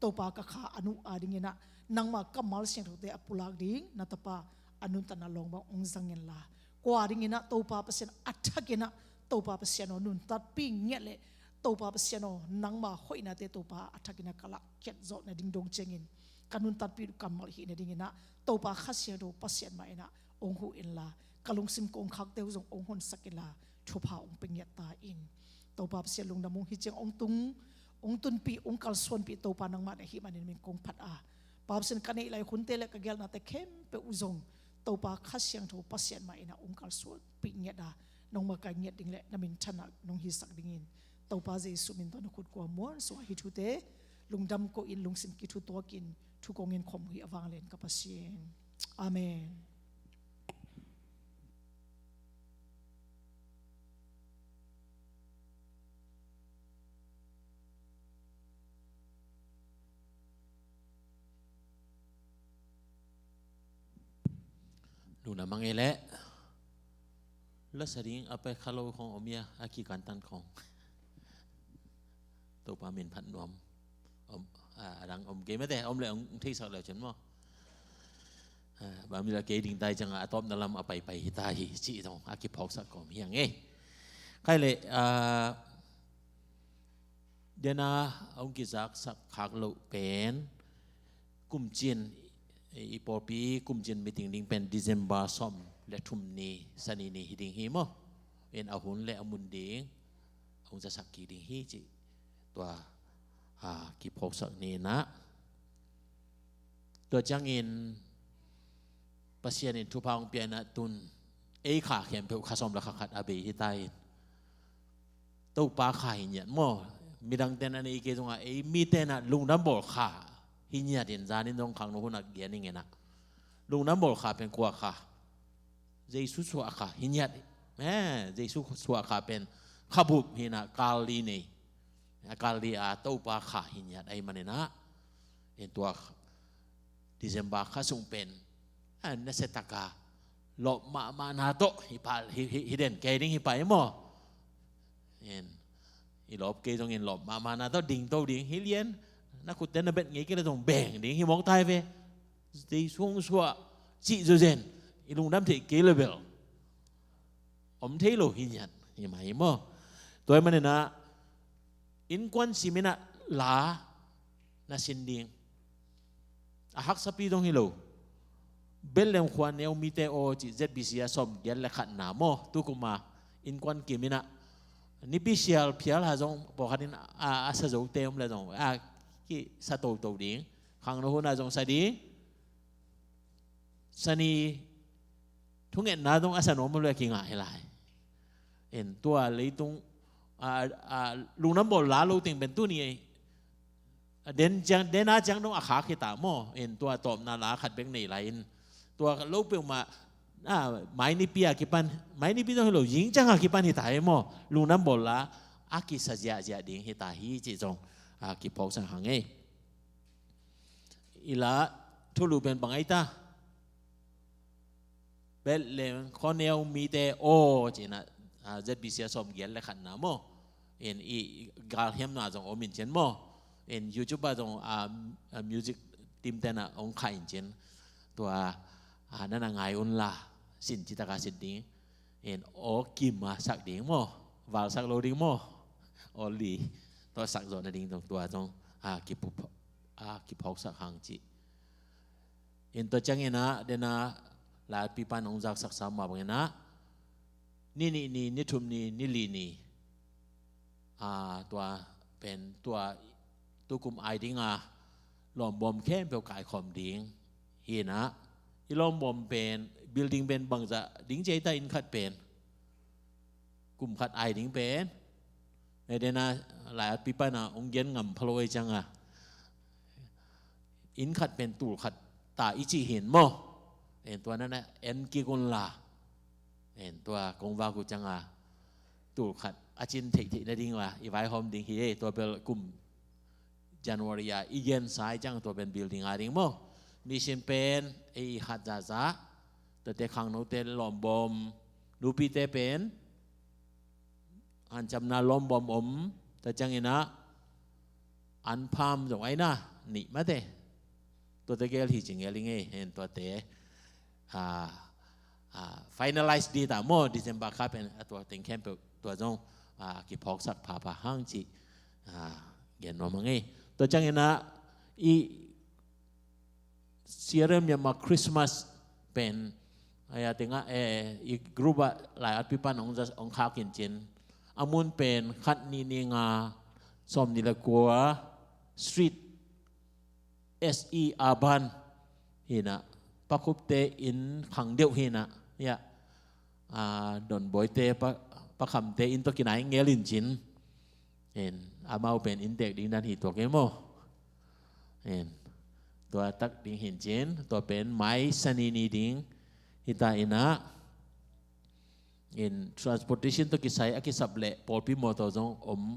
to pa ka kha anu a ding ina nang ma kamal sing tho te apulak ding na tapa anun tan long ba ong zangin la ko a ding ina to pa pasien athakina to pa pasien no nun tat pi nge le to pa pasien no nang ma hoina te to pa athakina kala ket zo na ding dong chengin kanun tat pi kamal hi na ding ina to pa khasyang do pasien ma ina ong hu in la kalung sim kong khak te jong ong hon sakila thu pha ong peng ya ta in to pa se lung namung hi cheng ong tun pi ong kal son pi to pa nang ma hi manin min kong phat a pa sen kanei lai hun te le ka gel na te khem pe uzong to pa khasyang tho pasien ma ina ong kal son pi nya da nong ma ka nya ding le na min thana nong hi sak ding in to pa je su min to na khut ko mon so hi thu te lung dam ko in lung sim ki thu to kin thu kong in khom hi awang len ka pasien amen ลุงน้ำมังเอเละแล้วสริงเอาไปคาโลของอมยาอากีการตันของตัวปามินพันนวมดังอมเกไม่ได้อมเลยอมที่สักแล้วฉันมั้งบางทีเราเกดิ่งได้จังอาตอมนั่นลำเอาไปที่ตายจีตรงอากีพอกสักก่อนอย่างงี้ใครเลยเดี๋ยวนะองค์กิจักสักขากโลเป็นกุมจีนอีปอปีกุมจีนมีติงดิ่งเป็นDecemberซอมและทุ่มนี้สันนี้หิดิ่งหิมะเอ็นอาหุนและอามุนดิ่งองค์จะสักกี่ดิ่งหิจีตัวกีพกสักนี้นะตัวจังอินปัสยานินทุพางเปียนะตุนขาเขียนเพื่อข้าสมและข้าขัดอาเบหิตายตัวปลาข่ายเนี่ยมั่วมีดังเต้นอันนี้เกี่ยงว่ามีเต้นนะลุงน้ำบ่อข่าหินเนี่ยเด่นจานินตรงขังโน้นนักเดียนนี่ไงนะลุงน้ำบ่อข่าเป็นกว่าข่าเจสุสวะข่าหินเนี่ยเจสุสวะข่าเป็นขบุบหินะกาลีนี่กาลีอาตัวปลาข่าหินเนี่ยไอ้มันเนี่ยนะเห็นตัวดิเซมบาข้าส่งเป็นนั่นเสตากาหลบมานาโตฮิเดนเกดิ้งฮิไปมั้งเห็นอีหลบเกตรงเห็นหลบมานาโตดิ่งโตดิ่งฮิเลียนนักขุดเดินเป็นไงก็เลยต้องแบ่งดิ่งฮิมองไทยเว้ดีช่วงชัวจีโจเจนอีลุงน้ำเทเกลเบลอมเทโลฮิญันฮิมาฮิมั้งตัวมันเนี่ยนะอินควันซิมินะลานาสินดิ่งหักสปีดงฮิโลเบลเลมขวานเนวมีเตโอจิเจ็ดบิเซียสมเดียร์เล็กขัดหนาโมตุกุมาอินควันกิมินะนิพิเชียลพิอาลาจงบอกขัดินอาสะจงเต็มเลยจงกิสะโตตัวดิ่งขังโนหุนาจงสะดีสนีทุกเงินนาจงอาสะโนมันเลยกิงหายหลายเอ็นตัวเลยตรงลุงน้ำบ่ลาลูติงเป็นตัวนี้เดนนาจังต้องอาขาขีตาโมเอ็นตัวตบนาลาขัดเบงในไหลตัวลูกเปียวมาไม้นิปีอากิปันไม้นิปีต้องให้เรายิงจังอากิปันหิตายโมลุงน้ำบ่ลาอากิสัจจะดิ่งหิตาฮีจิจงอากิพกสังหังเออีละทุลูเป็นบังไอตาเบลเลมคอนเนลมีเตโอจีน่ะเจ็ดบิเซียสมเกียรและขันน้ำโมเอ็นอีกาลเฮียมนาจงอมินเชนโมเอ็นยูทูบบ้าจงมิวสิกทีมเต้นองค์ขายเช่นตัวนั่นไงอุนลาสินจิตกาสินดิ้งเอ็นโอกิมมาสักดิ้งโมวาลสักโลดิ้งโมโอลีตัวสักโซนดิ้งตรงตัวจงกิพกสักหางจีเอ็นตัวจังเงินะเดน่าลาปีปันองจักสักสามมาบังเงินะนี่ทุ่มนี่ลีนี่ตัวเป็นตัวตุกุมไอดิ้งหลอมบอมแค่เปลวกายคอมดิ้งเฮียนะอีหลอมบอมเป็นบิลดิ้งเป็นบางจะดิ้งใจตาอินขัดเป็นกลุ่มขัดไอดิ้งเป็นในเดน่าหลายปีปันองเย็นงำพลอยจังอินขัดเป็นตูขัดตาอิจิเห็นโมเห็นตัวนั้นนะเอ็นกิกุลลาเห็นตัวกงวากุจังตูขัดอาจินเทคได้ดิ้งว่าอีไวโฮมดิ้งเฮียตัวเป็นกลุ่มจันวารีอีเย็นสายจังตัวเป็นบิลดิ้งดิ้งโมมีเชนเป็นฮัดซาแต่เตขังโนเตลลอมบอมลูปีเตเป็นอันจำนาลอมบอมแต่จังเงินะอันพามจงไอ้นะนี่มาเตตัวเตเกลที่จริงเอลิงเห็นตัวเตfinalize ดีแต่โมดิเซมบาร์คาเป็นตัวเต็งแคมป์ตัวจงกิพอกสักผาห้างจีเย็นว่ามังเอตัวจังเงินะอีเสียเริ่มยามมาคริสต์มาสเป็นอะไรติงอีกกลุ่มหลายปีปันองข้าวกินเจนอามุนเป็นขัดนี่งาสมนิลกัวสตรีทSE อาบันเห็นะปักคุบเตอินขังเดียวเห็นะเนี่ยดอนบอยเตปักคำเตอินตัวกินไหนเงลินจินเห็นอามาเป็นอินเด็กดิ้งดันหิตัวเกมโมเห็นตัวตักดิ้งเห็นจินตัวเป็นไม้สนีนีดิ้งหิตาอินะเห็น transportation ตัวกิใส่อากิสับเละปอลพิโมตัวจง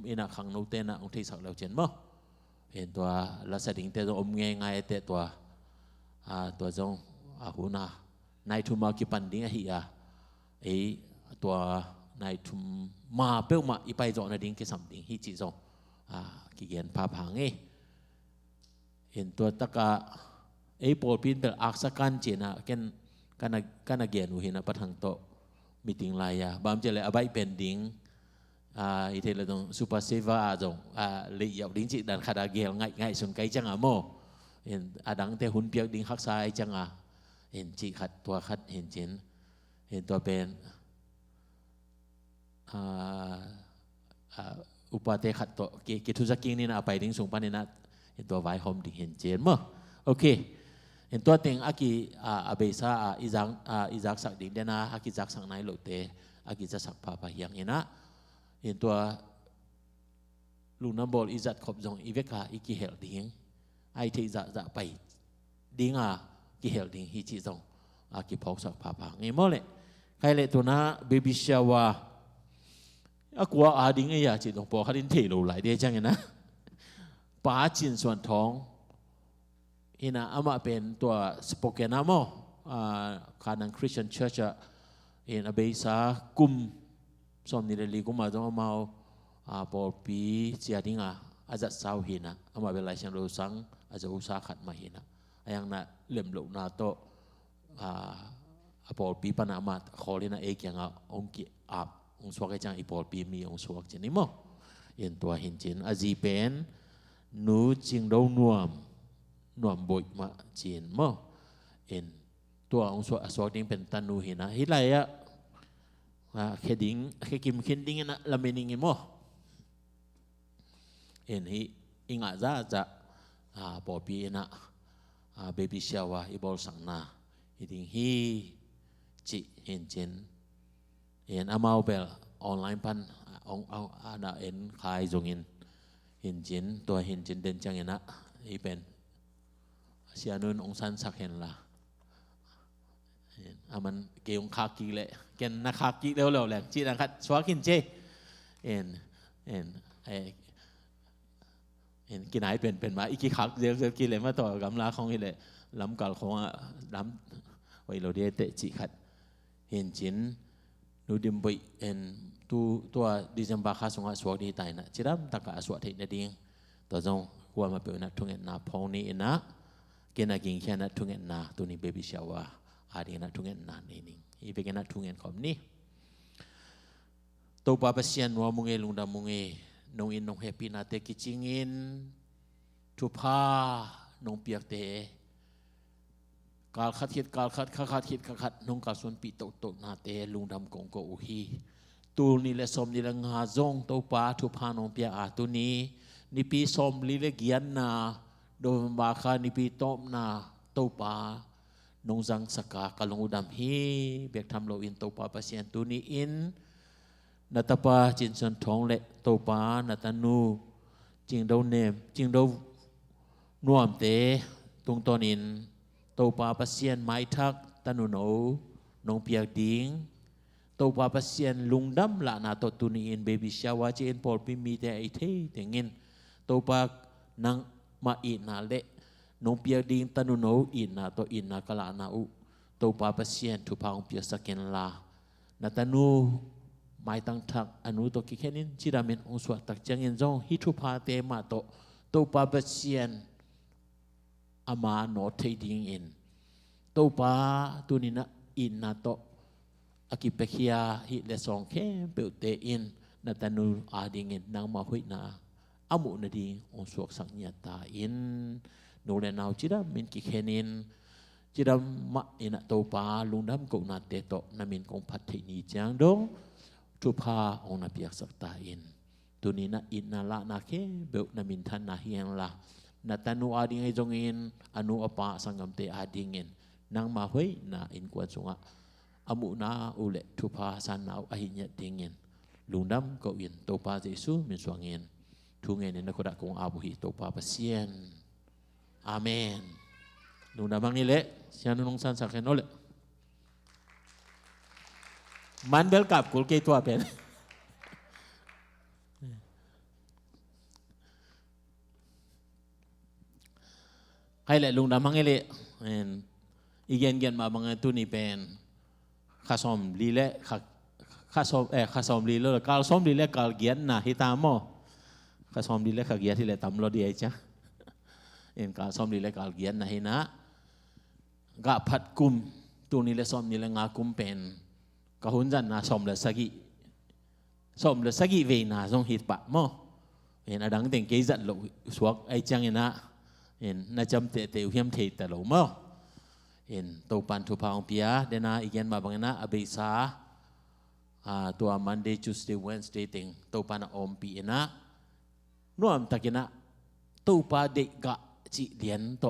อินะขังโนเตนะองที่สักแล้วเจนโมเห็นตัวลักษณะดิ้งเตตัวง่ายเตตัวจงหูนา นายทุมมากิปันดิ้งเฮียตัวนายทุมมาเปิลมาอีไปจอนาดิ้งกิสัมดิ้งฮิจิจงกิเกียนพาพังเห็นตัวตะกะปอลปินเป็นอักษรกันเจนะกันเกียนอุหินะปะทังโตมีติงลายบางเจเลยอาใบเป็นดิ้งอีเทเลตงซูเปอร์เซฟาจงเลยอยากดิ้งจิดันขดาเกลง่ายสุนไกจังโมเห็นดังแต่หุ่นเปียกดิ้งฮักษายจังเห็นจิขัดตัวขัดเห็นเจนเห็นตัวเป็นอุปาเตขัดตัวกิทุจักกิ้งนี่นะไปดิ้งสูงปานนี่นะเห็นตัวไวหอมดิ้งเห็นเจนมั้งโอเคเห็นตัวเต็งอากิอาเบซาอีจักสักดิ้งเดนะอากิจักสักไหนโลเตอากิจะสักพาไปอย่างนี้นะเห็นตัวลูกน้ำบอลอีจัดขบจงอีเวกาอีกิเฮลดิ้งไอที่จะไปดิ้งกิเฮลดิ้งฮิจิจงกิพกสักพาพังงี้มั้งเลยใครเลยตัวนะเบบี้ชาวากัวดิ้งไอ้ยาจิตรงปอขัดินเทโลไหลเดียจังไงนะป้าจินส่วนท้องฮินะอามาเป็นตัวสปอเกนาโมคานังคริสเตียนเชิร์ชเห็นอเบซากุมสมนิเรลีกุมมาจงมาปอปีเจียดิ้งอาจัดสาวหินะอามาเป็นไรเชียงโรสังอาจะอุตสาขัดมาหินะอย่างน่ะเลื่อมหลงนาโตปอปีปนามาขอเลยนะยังองค์อาบองค์สวกจังอีปอปีมีองค์สวกจีนี่มั้งเห็นตัวเห็นจีนอาจีเป็นนูจิงเรานวมบ่อยมาจีนมั้งเห็นตัวองค์สวกดิ้งเป็นตันูหินะฮิไลเคดิ้งเคกิมคินดิ้งนะละเมนิงมั้งเห็นฮิอิงอาจะปอปีนะเบบี้ชาวาอีบอลสังนาฮิดิ้งฮิจิเห็นจีนเห็นอามาเบลออนไลน์พันอาณาเอ็นขายจงเห็นจีนตัวเห็นจีนเด่นจังนะอีเป็นเสียนุนองซันสักเห็นละมันเกี่ยงคากีเลยเกี่ยงนักคากีเร็วๆแหละจีนะครับสวากินเจเห็นกินไหนเป็นมาอีกคักเดี๋ยวกินเลยมาต่อกำลังของอีเลยล้ำกัลของล้ำไว้เราเดียเตะจีขัดเห็นจีนนูดิมไปเห็นตัวดิจัมบาคาสงฆ์สวดดีตายนะจีรัมตักอาสวดที่นั่นเองตัวจงกลัวมาเป็นนักทุ่งเงินนาพงนี้นะเกณฑ์กินแค่นักทุ่งเงินนาตัวนี้เบบี้ชาวาอาดีนักทุ่งเงินนานี่อีเป็นนักทุ่งเงินของนี่ตัวป้าเสียนวัวมุงเอลุงดามุงเอนงอินนงแฮปปี้นาเตกิจิงินทุพานงเปียกเตกาลขัดคิดกาลขัดนงกาลส่วนปีโตนาเตลุงดำกงโกอุฮีตูนี่แหละสมนี่แหละงาจงตัวป้าทุพานงเปียตัวนี้นี่ปีสมลิเลกียนนาโดนบาคานี่ปีโตนาตัวป้านงจังสกากาลงอุดมฮีเบียกทำโลอินตัวป้าเปเซียนตัวนี้อินนัตปาจินสันทองเละตัวป้านัตนูจิงดาวเนมจิงดาวนวมเตตรงตอนอินตัวป้าเปเซียนไม้ทักตนุโนนงเปียกดิ้งตัวป้าเปเซียนลุงดำละนาตัวตุนีอินเบบี้ชาวาเจนพอลพิมีแต่ไอเทแต่เงินตัวป้านังมาอินาเละนงเปียกดิ้งตนุโนอินาตัวอินากลานาอุตัวป้าเปเซียนทุพางเปียสักเกนลานัตนูไม่ตั้งทักอนุตัวกิแค่นี้จิรามินองสวดตักจังเงินจงฮิทุพาเตมาตัวป้าเปเซียนอามาโนเทดิ้งอินตัวป้าตัวนี้นะอินนาโตอากิเปคียฮิเลสองแค่เปิดเตอินนาตานูอาดิงินนางมาหุยนาอามุนดีองสวกสังญาตาอินนูเลนาวจิดามินกิเคนินจิดามะอินะโตปาลุงดำกนาเตโตนามินกงพัทธินีจังดงทุพาองนาเปียกสักตาอินตัวนี้นะอินนาละนาเคเบลนามินทันนาเฮียงละนาตานูอาดิงินจงอินอนุอปาสังกัมเตอาดิงินนางมาหุยนาอินกวนสงะamu na ule tupa sana ahinya dingin lundam ko in topa Yesu min suangin tungen na koda kong abuhi topa pasien amen lundam ang ile siya nung san sa ken ole mandel kap kul ke tua pen kai le lundam ang ile en อีเย็นมาบางตัวนี้เป็นข้าสมลีเล่ข้าสมลีเล่การสมลีเล่การเกียนนะฮิตามโมข้าสมลีเล่การเกียนที่เล่ตำรอดีไอ้จ้ะเอ็นการสมลีเล่การเกียนนะฮินะกะพัดกุมตัวนี้เล่สมนี้เล่งากุมเป็นกะหุ่นจันนะสมเล่สกิเวนะทรงฮิตปะโมเห็นอดังเต็งเกยจัดโลสวกไอ้จังเห็นนะเห็นน่าจำเตะเฮียมเทแต่โลโมเห็นตัวปันทุพางเปียเดนะอีกอย่างมาบางนะอเบซาตัว Monday Tuesday Wednesday ติงตัวปันอมปีนะนู่นตะกินะตัวปาเด็กกะจีเลียนโต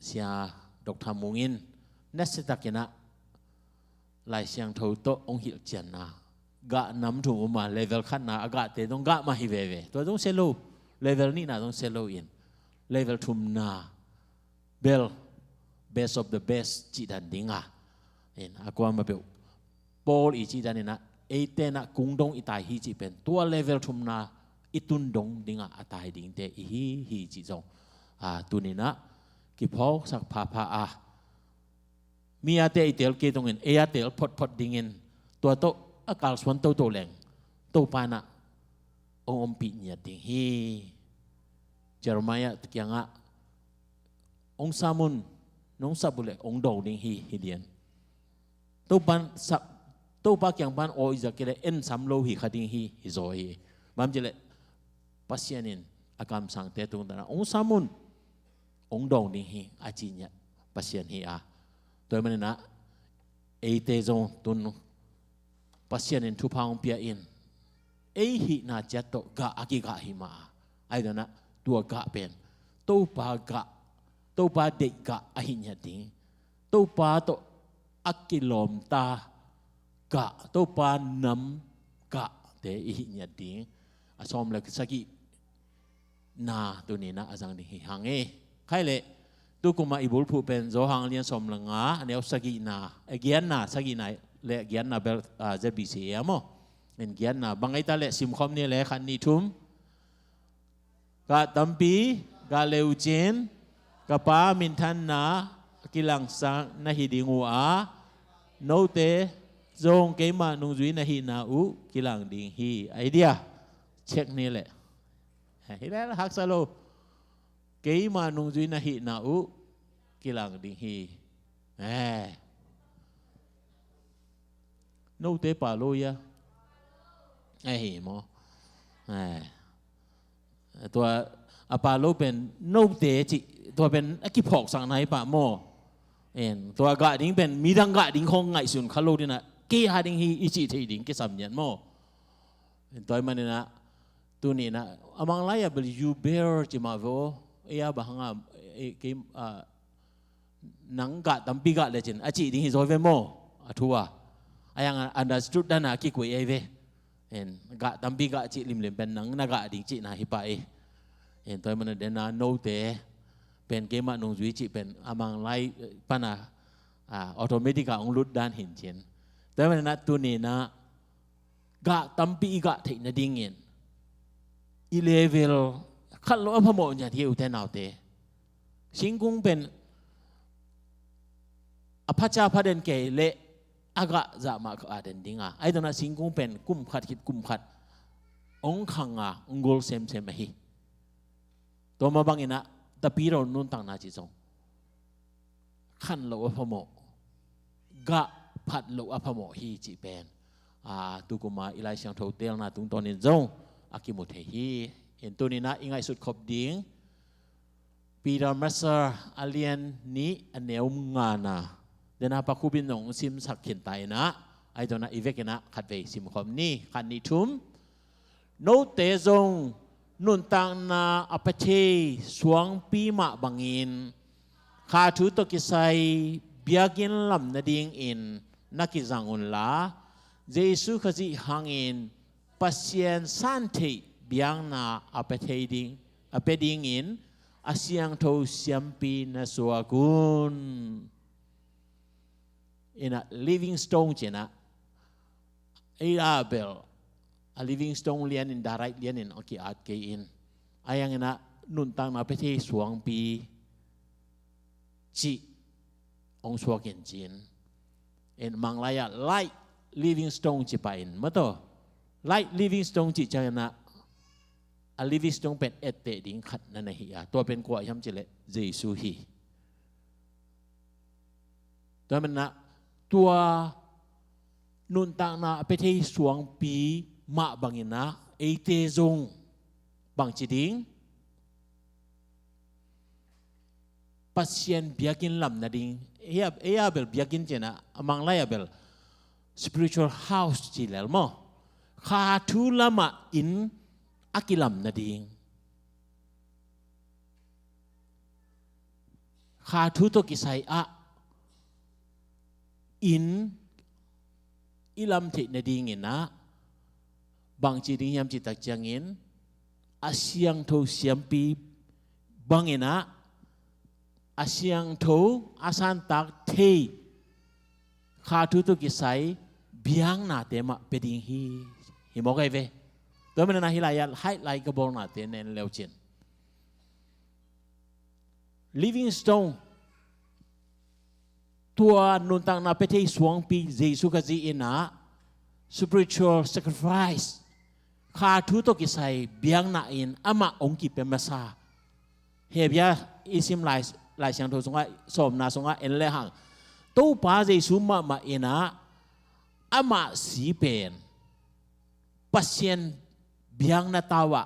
เสียดอกทำมุงินเนสตะกินะลายเสียงเท่าโตองหิลเจนนะกะน้ำถุงมาเลเวลขั้นนะอากาศเตต้องกะมาฮิเวตัวต้องเซโลเลเวลนี้นะต้องเซโลอินเลเวลทุ่มนาbest of the best จีดันดิ้งเห็นakuมาเปล่าบอลอีจีดันนี่นะเอเตนะกุ้งดงอีตายฮีจีเป็นตัวเลเวลทุ่มนาอีตุนดงดิ้งอัตายดิ้งเตอีฮีจีจงตัวนี้นะกิพอสักพามีอาเตอีเตลเกตงเงินเออาเตลพดดิ้งเงินตัวโตอากาศสวนโตแรงโตปานะองปีเนี่ยดิ้งฮีเจอร์มายะตะเกียงองสามุนน้องสับบุเล่องดาวดิ้งฮีเดียนตัวปักยังปันโออิจากเกลเอ็นสัมโลฮีขัดดิ้งฮีโซฮีบางทีเลยปัสยานินอากาศสังเตตุงตนะองสามุนองดาวดิ้งฮีอาจีเนี่ยปัสยานฮีตัวมันนะเอเตจงตุนปัสยานินทุพางเปียอินเอฮีน่าจัตโตกะอากิกะฮิมาไอ้ตัวนะตัวกะเป็นตัวปากะตัวปาเด็กกะอหิญญาดิ้งตัวปาโตอักกิลอมตากะตัวปานำกะเตอหิญญาดิ้งอาสมเล็กสักกี่นาตัวนี้นะอาจารย์ดิ้งหังใครเลยตัวกุมาอิบุลผู้เป็นโจหังเลียนสมลังเนี่ยสักกี่นาเกียนนาสักกี่นาเละเกียนนาเบลจะบีเสียมั้งเป็นเกียนนาบางไอ้ตาเละซิมคอมเนี่ยเละขันนิทุมกะตัมปีกะเลวเจนkapa mintan na kilang sang na hidingu no te zong keima nung zui na hi na kilang ding hi idea check ni le hila hak salo keima nung zui na hi na kilang ding hi no te pa lo ya moตัวapa lo pen no te chiตัวเป็นอกิพอกสังไหนปะโมตัวกะดิ้งเป็นมีดังกะดิ้งคงไงสุนคาโลดินะเกี่ยดิ้งฮีอิจิทีดิ้งเกี่ยสามยันโมตัวมันนี่นะตัวนี้นะอามังไลอะเบลยูเบอร์จิมาโวบางอ่ะเกมหนังกะตัมปีกะเลยจินอจิดิ้งฮีโซเวโมทัวยังอันดัสจุดด้านนักกิคุยเวกะตัมปีกะจิลิมเป็นหนังนักกะดิ้งจินะฮิปะตัวมันเดน่าโนเตเป็นเกมนงจุยจิเป็นอามังไลปะนะออโตเมติกาองลุดด้านเห็นเช่นแต่วันนั้นตัวนี้นะกะตัมปีกะเทนดิ้งเงินอีเลเวลขัดล้อพมอเนี่ยที่อุเทนเอาเตสิงกุงเป็นอภัจจาพเดนเกเลอากะจะมาก็อาเดนดิ้งไอ้ตัวนั้นสิงกุงเป็นกุมขัดคิดกุมขัดองขังองกอลเซมไม่ฮีตัวมาบางอินะแต่ปีเรานุ่นต่างนาจิจงขันโลอพโมกะผัดโลอพโมฮีจีเป็นตุกุมาอิไลเชียงโทเตลนาตุงตอนนี้จงอากิมุเทฮีเห็นตัวนี้นะอิงไงสุดขบดิ้งปีเราเมสเซอร์อาเลียนนี้อันเนวงานะเดน่าปักคูบินหนงซิมสักเขียนไตนะไอตัวนั้นอีเวกนะขัดเวซิมคอมนี่ขันนิทุมโนเตจงนุ่นต่างนาอปเชสวงปีมาบังอินข้าทุตกิไซเบียกินลำนาดิงอินนักิจังอุนลาเจสุขจิหังอินปัสเซียนสันเทเบียงนาอปเชดิงอปดิงอินอาเซียงโทเซียมปีนาสวากุนอินะ Livingstone เจนะเออาเบลLivingstone เลียนอินดาร์ไรเลียนอินโอเคอาร์เกอินอายังนะนุ่นตังมาไปที่สวงปี จีองสวกินจีนเอ็นมังลายะ light living stone จีไปอินมาตัว light living stone จีจังนะa living stone เป็นเอเตดิ้งขัดนั่นเองตัวเป็นกว่าย้ำจีเลเยซูฮีตัวมันนะตัวนุนต่างนะไปที่สวงปีมาบังอินะเอเตจงบางจีดิ้งpasien biakin lam na ding iya bel biakin jena amang laya bel spiritual house jilal mo kha thu lama in akilam na ding kha thu to kisai a in ilam the na ding ina bang chi ding yam chi tak changin asyang tho siampi bang ina asyang tho asan tak the kha thu to kisai biang na te ma peding hi mo kai ve to men na hilaya highlight ka bol na te nen leuchin living stone ตัวนุนตังนาเปเทสวงปีเยซูกะจีอินะ spiritual sacrifice ข้าทุตกิไซเบียงนาอินอามาองกิเป็นมาซาเฮียบียอิซิมไลเสียงโทสงะสมนาสงะเอ็นเลหังตู้ป้าเยซูมาอินะอามาสีเป็นปัสเซียนเบียงนาตาวะ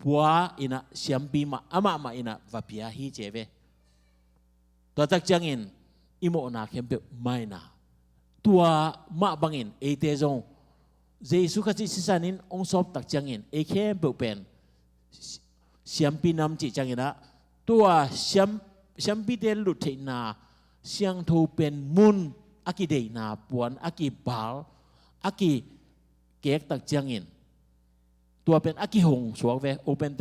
ปัวอินะเสียมปีมาอามาอินะวะเปียฮีเจเวตัวตักจังอินอิโมนาเข้มเปไม่นาตัวมาบังอินเอเตจงเยซูคริสต์สิสันินองศอบตักจังอินเอเข้มเปเป็นเสียมปีนำจิจังอินะตัวเสียมปีเดลุเทนาเสียงทูเป็นมุนอากิเดนาปวนอากิบาลอากิเกกตักจังอินตัวเป็นอากิหงสวกเวโอเปนเด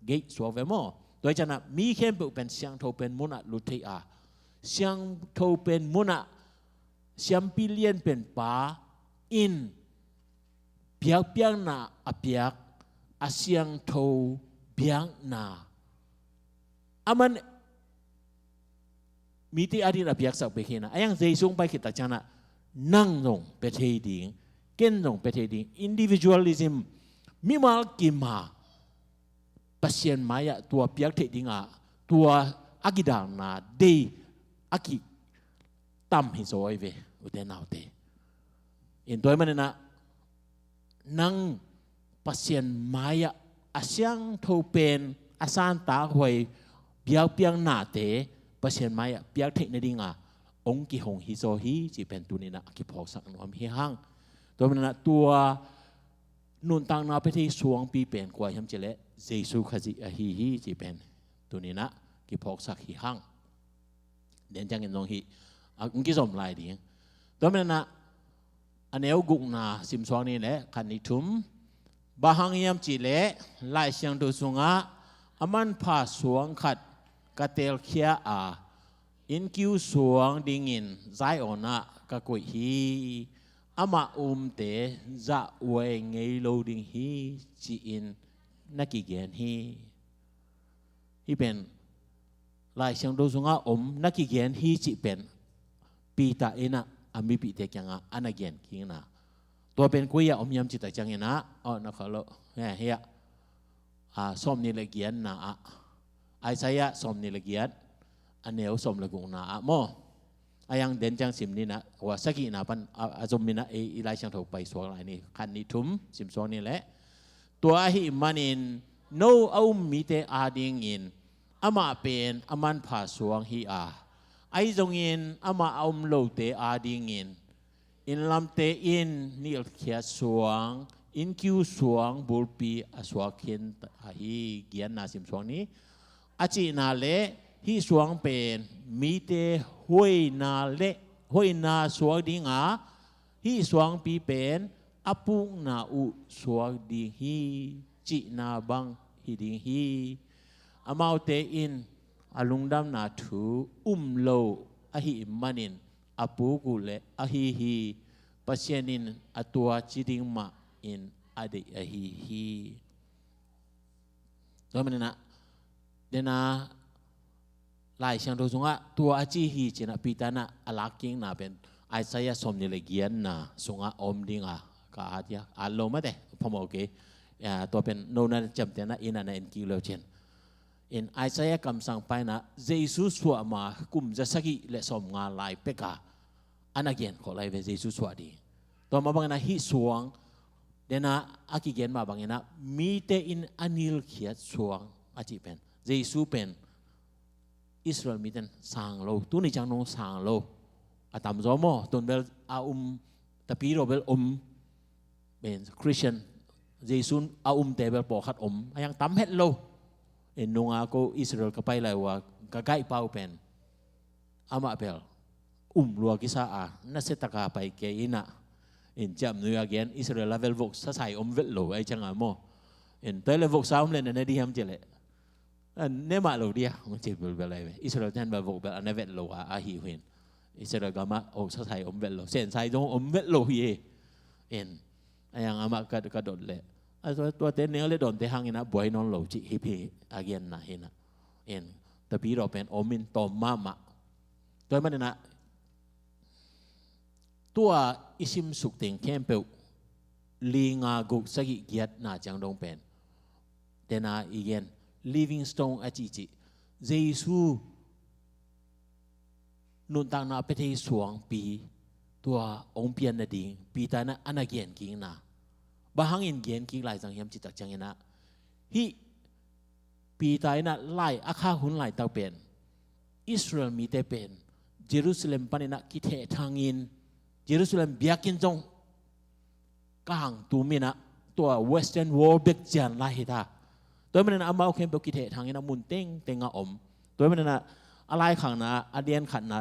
เกตสวกเวมอโดยฉะนั้นมีเข้มเปเป็นเสียงทูเป็นมุนอะลุเทอาเสียงโทเป็นมุนะเสียงปีเลียนเป็นป่าอินเปียกเปียงนาอเปียกอาเสียงโทเปียงนาอามันมีที่อดีตอเปียกสักเบกินะไอ้ยังเจสุงไปคิดแต่จังนะนั่งลงไปเทดิ่งเก่นลงไปเทดิ่ง individualism มิมาลกิมาปัสเซียนมายะตัวเปียกเทดิ่งอ่ะตัวอากิดางนาเดอากิตั้มหิโซยเวอุเดนาวเตอินตัวมันนะนั่งปัสเซียนมายะอาเซียงโทเป็นอาซานตาหวยเบียกเปียงนาเตปัสเซียนมายะเปียกเทนดิ่งอ่ะองกิหงหิโซฮีจีเป็นตัวนี้นะกิพอสักนวมฮิฮังตัวมันนะตัวนุนตังนาไปที่สวงปีเป็นกว่าฮัมเจเลเยซูคริสต์ฮีจีเป็นตัวนี้นะกิพอสักฮิฮังเดินจังเงินลงฮีอังกิสมลายดีตัวมันนะอันเอวกุกนาสิมสวงนี่แหละคันนิทุมบาหังยามจีเล่ลายเสียงดูสุงะอามันพาสวงขัดกะเตลเคียอาอินคิวสวงดิ่งินใจอ่อนนะกะกุยฮีอามาเตจะเวงเงยโลดิ่งฮีจีอินนักกิเกนฮีที่เป็นลายเสียงดูสุงะนักกิเกนฮีจีเป็นปีตาเอนะอามีปีเตจังอ่ะอันนักเกนคิงนะตัวเป็นกุยยามจิตจังเงนะอ๋อนักขลุ่ยเฮียสมนิลเกียนนะไอ้ใช่ยะสมนิลเกียนอันเนวสมละกุงนะโมอายังเดินจังสิมนี่นะว่าสักกี่นะปันอาจมีนะไอ้ลายเสียงถูกไปสวงอะไรนี่คันนิทุมสิมสวงนี่แหละตัวหิมันินโนเอามีเตอาดิงอินอามาเป็นอามันผ่าสวงฮีอาไอ้จงอินอามาเอาโลเตอาดิงอินอินลำเตอินนิลเขียสวงอินคิวสวงบุลปีอสวงเขียนฮีเกียนนาสิมสวงนี้อาจีนาเลฮีสวงเป็นมีเตห้วยนาเลห้วยนาสวงดิงาฮีสวงปีเป็นอปุงนาอุสวงดิงฮีจีนาบังฮีดิงฮีอามาเตอินอาลุงดำนาถูโลอาหิมันินอาปูกุเลอาฮีปัสเยนินอาตัวจิดิงมาอินอาเดอาฮีตัวมันนะเดน่า ลายเชียงโดยสงะตัวอาจีฮีจีนะปีตานะอลากิงนะเป็นไอซายาสมนิเลเกียนนะสงะอมดิงะกาอาเดียอัลโลมาเดพอมโอเคตัวเป็นโนนันจำเตนะอินานะเอ็นกิเลเชนอินไอซายากำสังไปนะเยซูสวมากุมจะสกิเลสมงาลายเปกาอันนั้นเกียนขอลายเป็นเยซูสวดีตัวมาบางนะฮิสวงเดนะอากิเกียนมาบางนะมีเตอินอานิลเขียสวงอาจิเป็นเยซูเป็นอิสราเอลมีแต่สังโลตัวนี้จังนงสังโลอาตามจอมอตุนเบลอาแต่ปีโรเบลเป็นคริสเตียนเยซูอาเตเบลปอขัดยังตั้มเฮ็ดโลเอ็นนงอาโกอิสราเอลก็ไปเลยว่ากะไก่เป้าเป็นอามาเบลลัวกิสาน่าเสตกาไปเกยินะเอ็นจำนุยอาเกนอิสราเอลเวลวกสะใส่เวลโลไอจังอาโมเอ็นเตเลวกสาวเล่นในดีฮัมเจเลเนี่ยมาโลเดียมันจะเป็นอะไรอิสราเอลท่านแบบบอกแบบอันนี้เวลโลอาฮิวินอิสราเอลก็มาสะใส่เวลโลเส้นใส่ตรงเวลโลเยเอ็นยังอามาก็โดดเลยตัวเต้นเนื้อเลยโดนเตะหางนะบวยนอนโลจิฮิพีอาเกนนะเห็นนะเอ็นแต่ปีเราเป็นมินตอมมามะตัวมันนะตัวอิสิมสุกเต็งเข้มเปลลีงากุกสกิเกียดน่าจังดงเป็นแต่น่าอีกliving stone อาจิจิเยซูนุนตังนาไปที่สวงปีตัวองค์เปียนนาดิงปีตานะอันนักเกียนกิงนะบางอินเกียนกิงหลายจังยามจิตจังนะฮิปีตานะไล่อาคาหุนไล่ตาเป็นอิสราเอลมีแต่เป็นเยรูซาเล็มปนินะกิเททางอินเยรูซาเล็มเบียกินจงกลางตูมินะตัวเวสเทิร์นวอลเบกจันไล่ฮิตาตัวมันน่ะอามาโอเคเบลกิเททางนี้นะมุนเต็งเต็งอาตัวมันน่ะอะไรขังนะอาเดียนขันนะ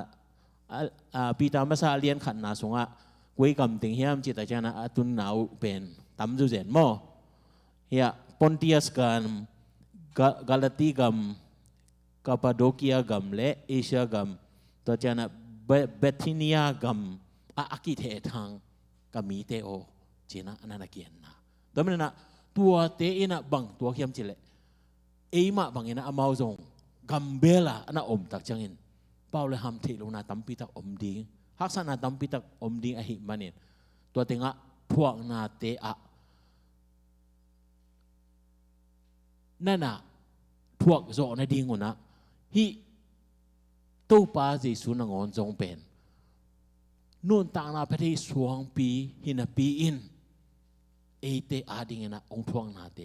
ปีตามาซาอาเดียนขันนะสงะกุยกำติงเฮียมจิตใจนะตุนหนาวเป็นตั้มจุเจนโมเฮียปอนติอัสกันกาลาติกัมคาปาโดเกียกัมเลเอเชียกัมตัวเจนะเบติเนียกัมอากิเททางกัมมีเตโอจีนะอันนั้นเกียนนะตัวมันน่ะตัวเตอินะบังตัวเขียมจิเลเอมาบังอินะอามาจงกัมเบล่าอันนั้นตักจังอินเป้าเลยทำที่ลงนาตั้มปีตักดิ้งฮักษณะตั้มปีตักดิ้งอหิมันเนตัวเต็งะพวกนาเตะนั่นน่ะพวกโจในดิ้งอุนะฮิตู้ปาจิสุนังอนจงเป็นนู่นต่างนาประเทศสวงปีหินะปีอินเอเตอาดิงนะองทวงนาเต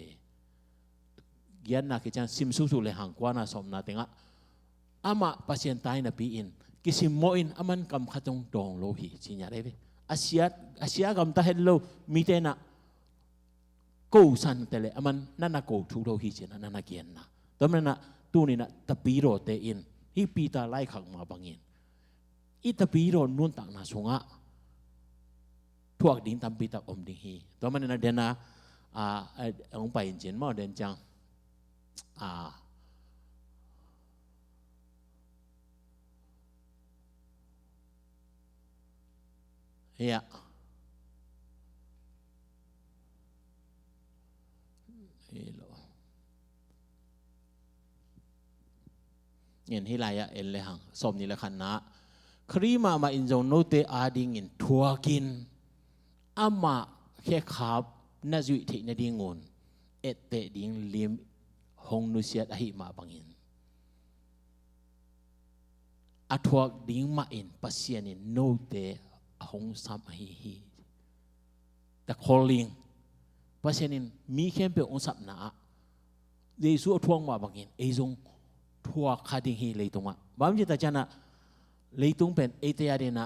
ยันนักจังซิมสุสุเลหังกว่านาสมนาเตงะอามาปัสยันตายนะปีอินกิสิโมอินอามันกำขัดงดองโลหิสิญาได้ไหมอาเซียกำตาเฮลโลมีเตนะกูสันเตเลอามันนั่นนะกูทุโลหิเจนะนั่นนะเกียนนะแต่มันนะตัวนี้นะตะปีโรเตอินฮิปีตาไล่ขังมาบังอินอีตะปีโรนุ่นต่างนาสงะพวกดิ้งทำปีตักดิ้งฮีตัวมันนะเดนะองไปเจนมาเดนจังเฮียเงินที่ไรอะเอ็นเลยหังสมนี่ละขันนะครีมาอินจงโนเตอาดิงินทัวกินอามาแค่ขับน่าจุยที่นาดิงงเอเตดิงลิมหงนุเซียดอหิมาบังอินอัทวกดิงมาอินปัสยานินโนเตหงซัมอหิฮีแต่คอลลิงปัสยานินมีเข้มเปองสับนาเยซูทวงมาบังอินเอจงทัวคาดิงฮีเลยตรงอ่ะบางทีแต่จานะเลยตรงเป็นเอเตียเดนะ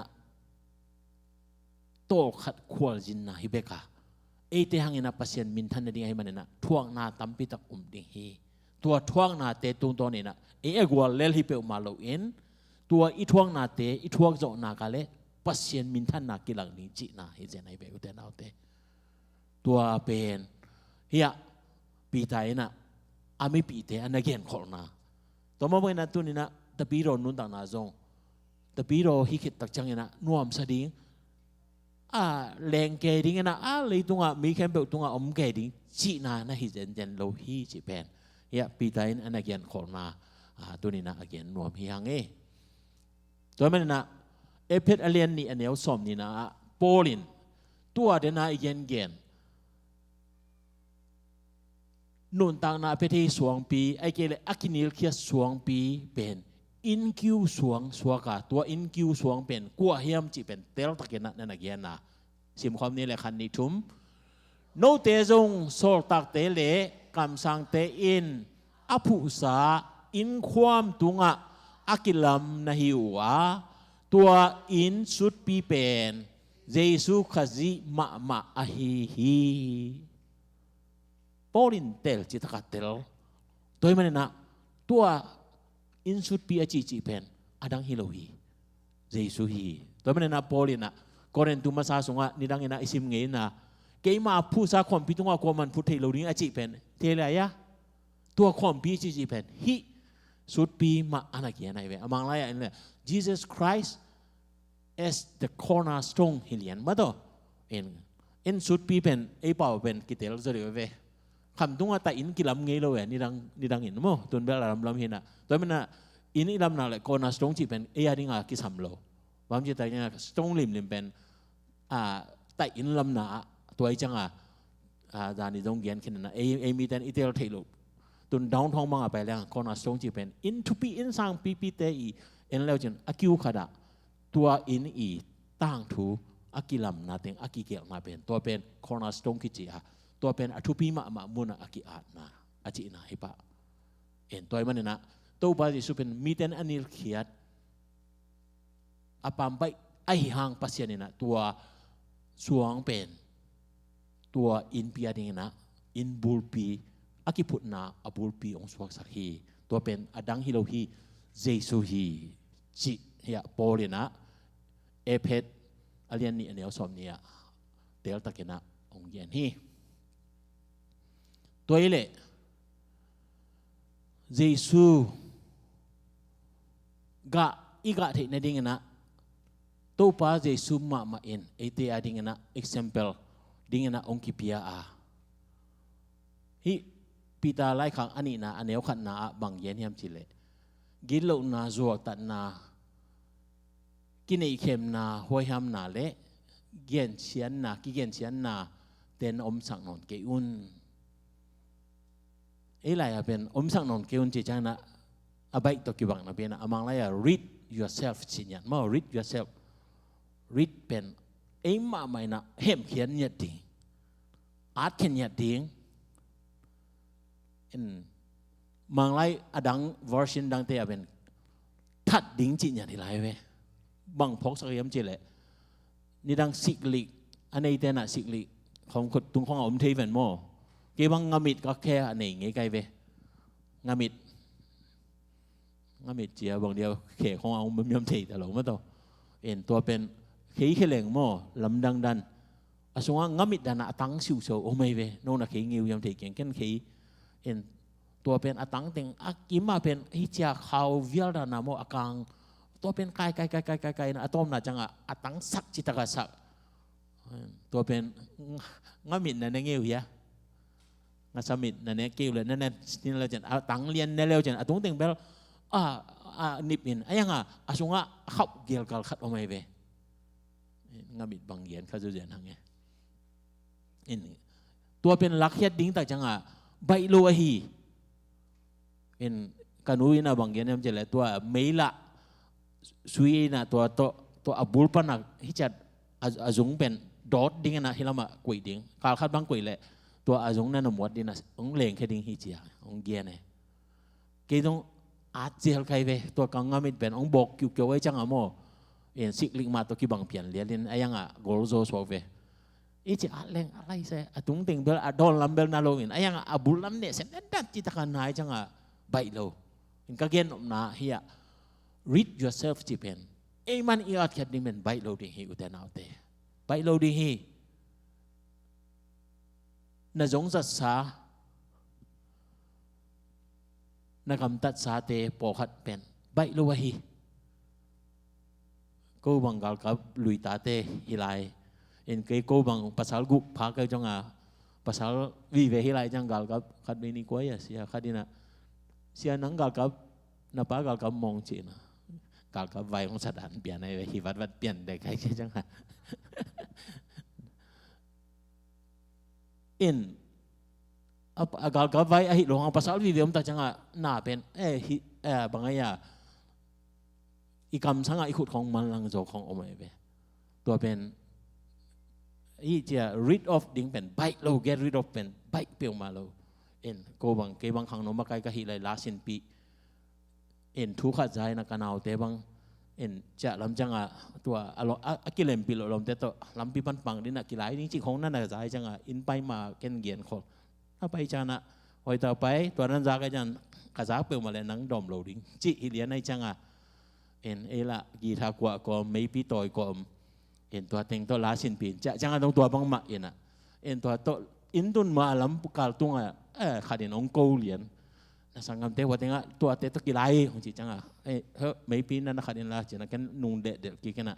โตขัดขวลจินนะฮิเบกาเอเตหังอินะปัสยันมินทันดิ่งให้มันนะทวงนาตั้มปิตักดิ่งฮีตัวทวงนาเตตุงตัวนี้นะเอกวาเลลฮิเปอมาโลอินตัวอีทวงนาเตอีทวงโจนากาเลปัสยันมินทันนากิลังนิจินะฮิเจนไอเบอุเตนาอุเตตัวเป็นเฮียปีไตนะอามิปีเตอันนักเรียนขอนาตัวมาเป็นนัตุนี่นะตะปีโรนุนต่างนาจงตะปีโรฮิคิดตักจังนะนวมสดิ้งแรงเกดิ้งนะเลยตรงมีแค่แบบตรงอมเกดิ้งจีน่านะฮิเจนโลฮีจีเป็นเฮียปีไตอันนักเรียนขอนา ตัวนี้นะagain นวมhiangตัวมันนะเอเพดอเลียนนี่อันเดียวสมนี่นะโปลินตัวเดนะagainนุนต่างนาเพที่สวงปีไอเกลอักินิลเคียสวงปีเป็นอินคิวสวงสวกาตัวอินคิวสวงเป็นกัวเฮียมจีเป็นเตลตะเกนะนั่นเกียนะสิมความนี้แหละคันนี้ทุมโนเตจงโซลตักเตเลกำสังเตอินอภุสาอินความตุงะอักิลัมนะฮิวะตัวอินสุดปีเป็นเยซูขจิมะอะฮีPaulin tel cita katel, toy mana na tua insut pi aci pen adang hilohi, Yesus hi, toy mana na Paulin na koren tu masa sunga nidang ina isim ngei na, kei ma pusa kompi tunga koman putih lori aci pen, tela ya, tua kompi aci pen, hi sut pi ma anak ya na ibe, amang laya ini Jesus Christ as the cornerstone hilian, mato, in sut pi pen, pau pen kitel zori ibe. คำตรงว่าแต่อินกิลำเงี้ยเลยนี่ดังเห็นมั้ยตัวเบลลำเห็นนะตัวมันน่ะอินนี่ลำน่ะเลยก่อนน่ะสตรงจีเป็นดิ้งกิสามโลว่ามันจะแต่เนี่ยสตรงริมเป็นแต่อินลำน่ะตัวไอ้จังจานี่ตรงเกียนขึ้นนะมีแต่อิเตลเทลุตัวดาวท้องมังไปแล้วก่อนน่ะสตรงจีเป็นอินทุปีอินสังปีเตอีอินแล้วจนอากิวขดาตัวอินตั้งทูอากิลำน่ะเต็งอากิเกลน่ะเป็นตัวเป็นก่อนน่ะสตรงกิจิตัวเป็นอทุพีมามุนอากิอาดนะอาจินะฮิปะตัวมันเนี่ยนะตัวบาริสุเป็นมีเตนอันนิลเขียดปามไปไอหางปัสยานี่นะตัวสวงเป็นตัวอินปีอะไรนะอินบูลปีอากิพุทนาอบูลปีองสวกสักฮีตัวเป็นอดังฮิโลฮีเจสุฮีจิเฮียโปลินะเอเพดอเลียนนี่อันเดียวสมเนี่ยเดลตะเกนะองเย็นฮีตัวเล่เยซูกะอีกะที่ในดิ่งนะตัวป้าเยซูมาอินเอทีอาดิ่งนะ example ดิ่งนะองคิพิยาฮิพิตาไล่ขังอันนี้นะอันเดียวขันนะบางเย็นยามจิเลกิโลนาจวกตัดนากินไอเข็มนาหัวหามนาเละเกียนเชียนนากิเกียนเชียนนาเต็นอมสังนนเกอุนอะไรเป็นอมสังนนเกี่ยวกับใจนะอาบัยตัวกี่บังนะเป็นamang laya read yourself สิญญาณมา read yourself read เป็นมาไม่นะเห็มเขียนเนี่ยดิ่งอาร์ตเขียนเนี่ยดิ่งมังไลอดัง version ดังเตียเป็นทัดดิ่งจิญญาณที่ไรเว้บังพกสักยามเจเลยนี่ดังสิกลิกอันนี้เตนะสิกลิกของตุงของอมเทวันโมกี่บางงามิดก็แค่อันนี้ไงไกลเวงามิดเจียบางเดียวเขยของเอาไม่ยอมเทแต่หลงไม่ต่อตัวเป็นเขยเหล่งโม่ลำดังดันอาสวงงามิดดันตั้งสิวโซโอไม่เวโน่นเขยงิวยอมเทเก่งแค่เขยตัวเป็นตั้งเต็งอากิมาเป็นฮิจาเขาเวียลดานาโมอากังตัวเป็นไกลนะอะตอมน่ะจังตั้งสักจิตกษักตัวเป็นงามิดนั่นเงี้ยงาสมิดนั่นเกี่ยวเลยนั่นนี่เราจะตั้งเรียนในเร็วจะตุ้งเต็งเบลนิบอินยังอาสุงะขับเกี่ยวกับขัดออกมาเวงามิดบางเยียนเขาจะเรียนทางไงตัวเป็นลักเฮ็ดดิ้งแต่จังใบโลหีกันุยนะบางเยียนมันจะเลยตัวไม่ละสุยนะตัวอับุลปนักที่จะอาสุงเป็นดอทดิ้งนะที่เรามากุยดิ้งการขัดบางกุยเลยตัวอาจงนั่นหมดดีนะองเล่งแค่ดิ่งฮิจิองเกียนเนี่ยกี่ตรงอาจจะใครเวตัวกังงามิดเป็นองบอกเกี่ยวไว้จังอะโมสิกลิกมาตัวกี่บางเปลี่ยนเรียนไอ้ยังโกลโซสวกเวจะอะไรอะไรเสียตุ้งติงเบลดอนลัมเบลนาโลอินไอ้ยังบุลลัมเนี่ยเส้นนั้นจิตกันนายจังใบโลก็เกณฑ์นาเฮีย read yourself จีเป็นมันอีอาร์แค่ดิ่งเป็นใบโลดิ่งฮิอุตนาเตใบโลดิ่งฮิน่าจงจัดสานักำตัดสาเตปอขัดเป็นใบลูวะฮีกูบังกาลกับลุยตาเตฮิไลเกย์กูบังภาษากุพากจังภาษาวิเวฮิไลจังกาลกับขัดเบนิกวยเสียขัดดินะเสียนังกาลกับ na pa gal ka mong chi na gal ka vai ong sadan pian ai hi wat pian de kai che chang ha in gal ka vai a hi lo ang pasal vi viom ta chang na pen hi bangaya ikam sanga ikut khong man lang zo khong omai ve tua pen i chia rid of ding pen bike lo get rid of pen bike piu ma lo in ko bang ke bang khang no ma kai ka hi lai la sin pi in thu kha jai na kanau te bang in cha lam changa tua alo akilem pi lo lom te to lam pi pan pang din na ki lai ding chi khong na na jai changa in pai ma ken gen khol a pai cha na hoi ta pai tua nan za ka jan ka za piu ma le nang dom lo ding chi hi lian ai changa in ela gi tha kwa ko mei pi toy ko in tua teng to la sin pin cha changa dong tua bang ma ina in tua to in tun ma lam kal tunga khadin ong ko lian na sangam te watenga tua te to kilai hong chi changa mei pi na khadin la chena ken nung de ki kena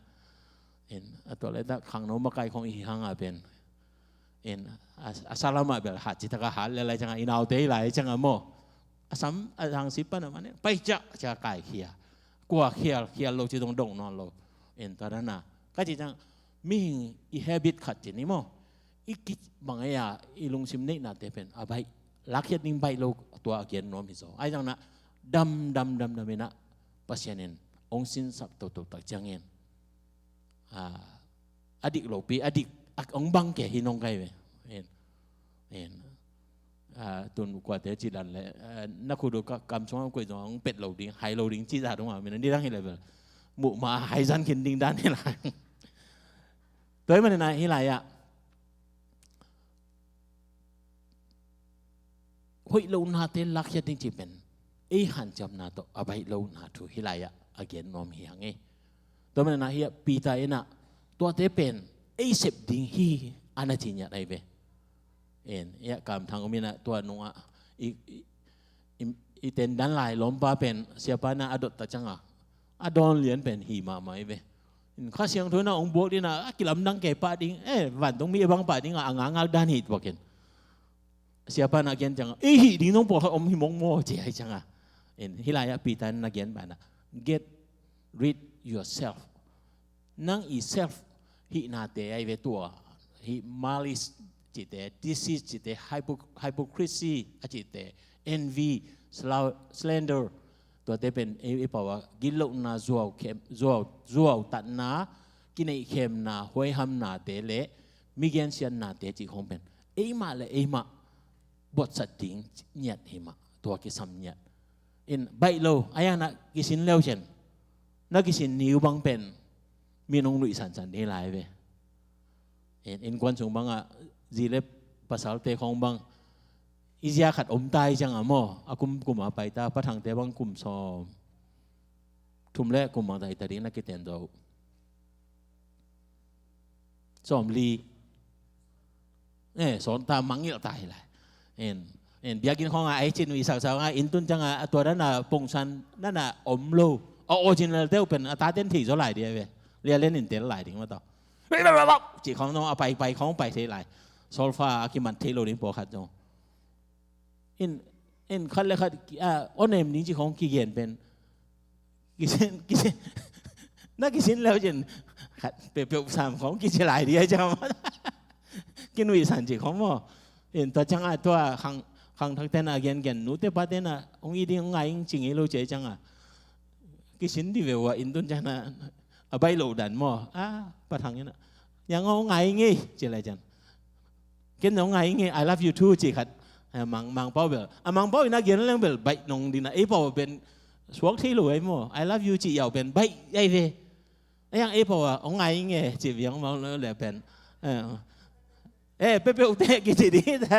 in atwa le ta khang no ma kai khong hi hanga pen in asalama bel ha chi ta ka hal le changa inau te lai changa mo asam ang sipan ma ne pai cha kai khia kwa khia lo chi dong dong non lo in ta na ka chi chang mi i habit khat chi ni mo i ki bangaya i lung sim nei na te pen abai lakhet ning bai lo tua again nom hi so ai jang na dam na pasyanin ong sin sak to tak jangin adik lo pi adik ong bang ke hinong kai ve en tun kwa te chi dan le na khu do ka kam chong ko jong pet lo ding hai lo ding chi za dong ma mi ni dang hi level mu ma hai zan kin ding dan hi la tới mà này hi lại ạ hội lâu na tên lạc hiện tình chỉ bên ấy hàn chậm na to abai lâu na thu hi lại ạ again nom hi hange tới mà này hi pita ena tua te pen ấy sep ding hi anachinya dai ve en ya kam thang omina tua nunga i ten dan lai lom pa pen siapa na adot ta changa adon lian pen hi ma mai veข้าเสียงทุนนะองค์บวกดีนะกิลำนังเก็บปาดิ้งวันต้องมีบางปาดิ้งอ่างด้านหิดบอกกันเสียปานักเรียนจังหิดิ้งต้องบอกอมหิมงโม่เจ๋จังฮิลายะปีตันนักเรียนบ้านนะ get rid yourself นั่งอี self หินาเตไอเวตัวหิ malice จิตเต deceit จิตเต hypocrisy จิตเต envy slanderตัวเตเป็นไอ้ป่าวกิโลนาจัวเข้มจัวตัดนากินไอ้เข้มนาห้วยหำนาเตเละมิเกนเซียนนาเตจิคงเป็นไอ้มาเลยไอ้มาบทสัตติงเนียดหิมะตัวกิสัมเนียดอินใบโลไอ้ยังนักกิสินเลวเช่นนักกิสินนิวบังเป็นมีน้องลุยสันสันที่หลายเว้อินกวนสูงบังอ่ะจีเล็บภาษาเตะของบังอิจยาขัดอมตายจังอ่ะโมอากุมกุมอาไปตาพระทางเตบังกุมซอมทุ่มแรกกุมมาไทยตาดิ้งนักเตนโดซอมลีสอนตามังเยอะตายเลยเบียกินของไอ้จินวิสักๆอินตุนจังอ่ะตัวนั้นน่ะปงชันนั่นน่ะอมโลออจินเตลเป็นตาเต้นถี่เท่าไหร่เดียวเว้ยเรียนเล่นอินเตลหลายดิ้งมาต่อจีของน้องเอาไปของไปเท่าไหร่โซลฟาอากิมันเทโลดิ้งปอขัดจงอินคันเลยคัดอันเอ็มนี้จีของกิเกนเป็นกิเซนนักกิสินแล้วจินขัดเปรียบสามของกิเชลายดีจังกินวิสันจีของมั่วอินตัวจังอ่ะตัวขังทักเต้นอ่ะเกนนู้เตปาเต้นอ่ะองอีดิ้งไงจริงไอ้เราเจ๊จังอ่ะกิสินดีเววอินตุนจังน่ะใบโหลดันมั่วปะทางนี้น่ะยังเอาไงงี้เจริญจังกินเอาไงงี้ I love you too จีขัดมังเป้าเบลมังเป้าอีนักเรียนเรื่องเบลใบนงดีนะไอ้เป้าเป็นสวกที่รวยมั่ว I love you จีเหยาเป็นใบใหญ่เลยไอ้ยังไอ้เป้าอ่ะองไงเงี้ยจีเวียงมาแล้วแหละเป็นเป๊ะๆอุเตกิจีดีแต่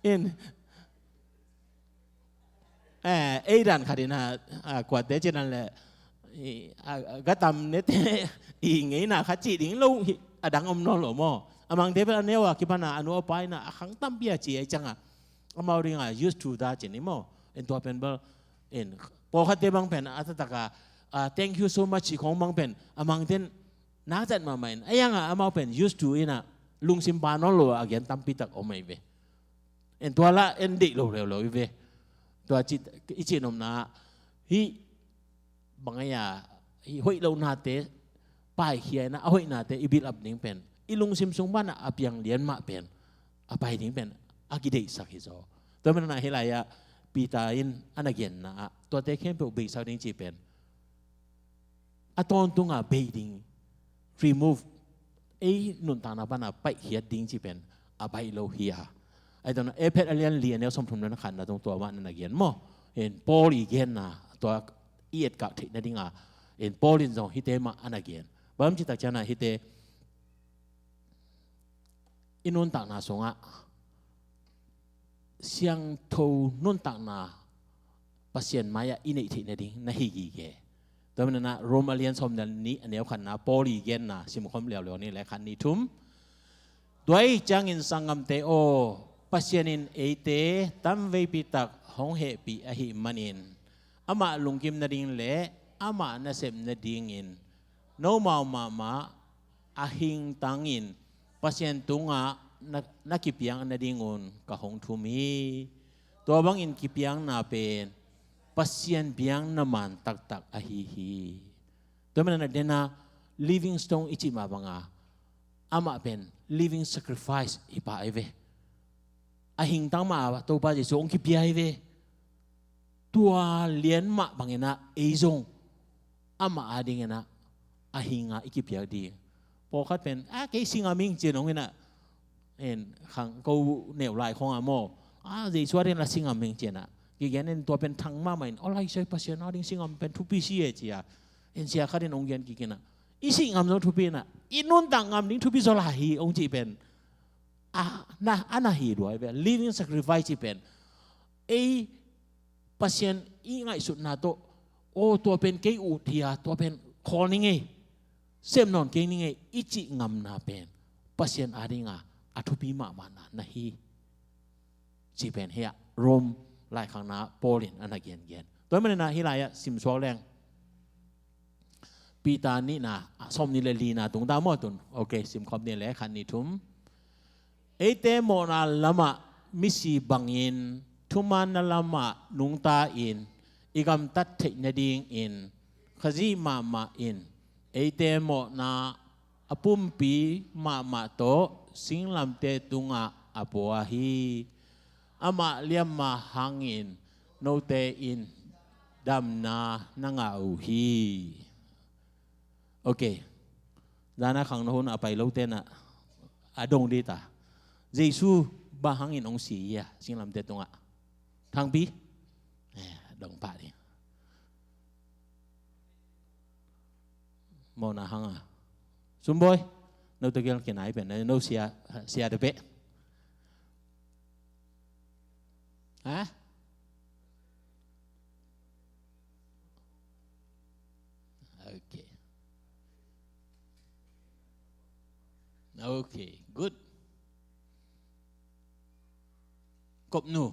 อินไอ้ดันขัดนะกว่าเตจินั่นแหละก็ตำเนี่ยอีงี้นะขัดจีดิ้งลุงดังอมนอนหล่อมั่วamang debel anewa kipana anu apai na khang tampia chi ai changa amau ringa used to da chini mo ento pen bal en po khate bang pen atataka thank you so much khong bang pen amang ten na chat ma main ayanga amau pen used to ina lung simpa no lo again tampi tak omai ve ento ala endi lo ve ตัวจิตอิจินมนาฮิบางอย่างฮิหอยเรานาเตป้ายเขียนนะหอยนาเตอิบิลอับนิ่งเป็นอิลุงซิมซุงบ้านอับยังเลียนมาเป็นอภัยนิ่งเป็นอากิเดสักฮิโซตัวมันน่ะเฮลายะปีตาอินอันนักเย็นนะตัวเตเข้มเป็นเบสักนิ่งจีเป็นอะตอนตุงอ่ะเบดิ้ง remove นุนตานาบ้านไปเขียดดิ้งจีเป็นอภัยโลหิอาไอ้ตอนนั้นเพชรอเลียนเลียนเนี่ยสมทุนนั้นขันนะตรงตัวว่านั่นนักเย็นมั้งเห็นโพลีเกนนะตัวเอียดกับที่นั่นดิ้งอ่ะเห็นโพลินจงฮิเตมาอันนักเย็นบางทีตักจานะฮิเตอินุนตักนาสงะเสียงทูนุนตักนาปัสเซียนมายาอินอิทินดิ้งนาฮิกีเกแต่มันนะโรมาเลียนสมนันนี้อันเดียวขันนะโพลีเกนนะสิมคมเหลียวๆนี่แหละขันนี้ทุ่มด้วยจังอินสังกัมเตโอปัสเซียนินเอเตตั้มเวปิตักหงเหปีอหิมันินอามาลุงกิมนาดิ้งเละอามานาเซมนาดิ้งอินโนมามาอาหิงตังอินpasien tunga nakipiang na dingon kahong tumi to bang in kipiang na pen pasien biang naman tak ahihi to man na dena living stone ichi mabanga ama pen living sacrifice ipa eve ahing tang ma to pa ji song kipia eve tua lien ma bangena eizong ama adingena ahinga ikipia diพอคัดเป็นเกสิงามิงเจนองเงินขังกูเหนียวลายของอาโมดีชัวร์เรื่องละสิงามิงเจนะกี่แกนี่ตัวเป็นทางมาใหม่อะไรใช่ปัสเซียนดิ้งสิงามเป็นทุปีเสียจีอ่ะเสียคัดเรื่ององเงินกี่นะอีสิงามต้องทุปีน่ะอีนุ่นต่างงามดิ้งทุปีโซลาฮีองจีเป็นนะอันน่ะฮีด้วยเป็น living sacrifice จีเป็นปัสเซียนอีไงสุดน่ะตัวเป็นเกอุทียตัวเป็นคอนิ่งเซมนอนเก่งนี่ไงอิจิงามนาเป็นปัสเซียนอาริงาอัทุปีมามานะฮีจีเป็นเฮียโรมไล่ข้างหน้าโปลินอันนักเย็นตัวมันนะฮิลายะสิมสวงแรงปีตานี่นะสมนิเลลีนะตรงดาวมอตุนโอเคสิมคอมนี่แหละขันนี่ทุ่มเตโมนาลามะมิสีบังอินทุมันนาลามะนุงตาอินอีกำตัดเทนดิงอินขจีมาอินเตโมนาอปุ่มปีมาโตสิงลำเตตุงะอปัวฮีอามาเลียมมาหังอินโนเตอินดำนานังอูฮีโอเคด้านนั้นขังนู้นเอาไปเล่าเต้นอะดงดีตาเยซูบาหังอินองสีอ่ะสิงลำเตตุงะทางปีดงป่าดิมอนาหังอ่ะสมบูรณ์เราตะเกียงกี่ไหนเป็นเราเสียเดเปะฮะโอเค good กบนู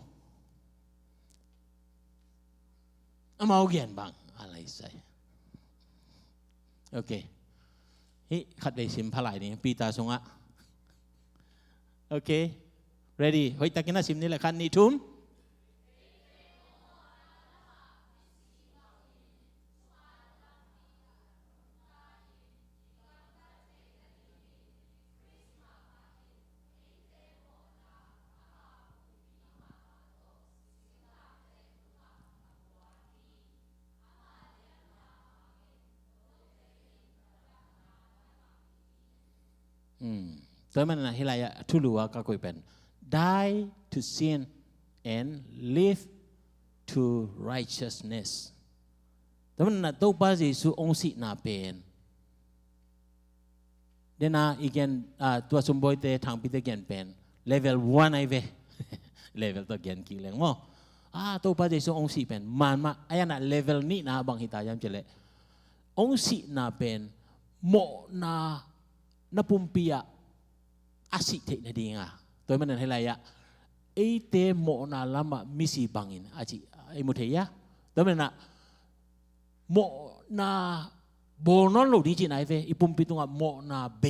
เอามาเอาเกียนบังอะไรใส่โอเคฮิขัดได้สิมพลายนี่ปีตาสงะโอเค ready เฮ้ยตะกินน่ะสิมนี่แหละคันนี้ทุ่มแต่มันนะฮิลายะทุลัวก็คุยเป็น die to sin and live to righteousness แต่มันนะตัวป้าเยซูองค์สินาเป็นเดน่าอีกอย่างตัวสมบูรณ์แต่ทางพิธีการเป็น level 1ไอเว level ตัวเกียนกี่แรงมั้งตัวป้าเยซูองค์สิเป็นมันมาไอ้ยันน่ะ level นี้นะบางทีตายยังเจริญองค์สินาเป็นโมนาปุ่มปียอาศิเทนดีงาตัวมันนั่นให้ไรอะเตโมนาลามะมิสิบังอินอาจิมุเทียตัวมันน่ะโมนาโบนอนโลดีจีนไอเวอีปุ่มปีตรงอ่ะโมนาเบ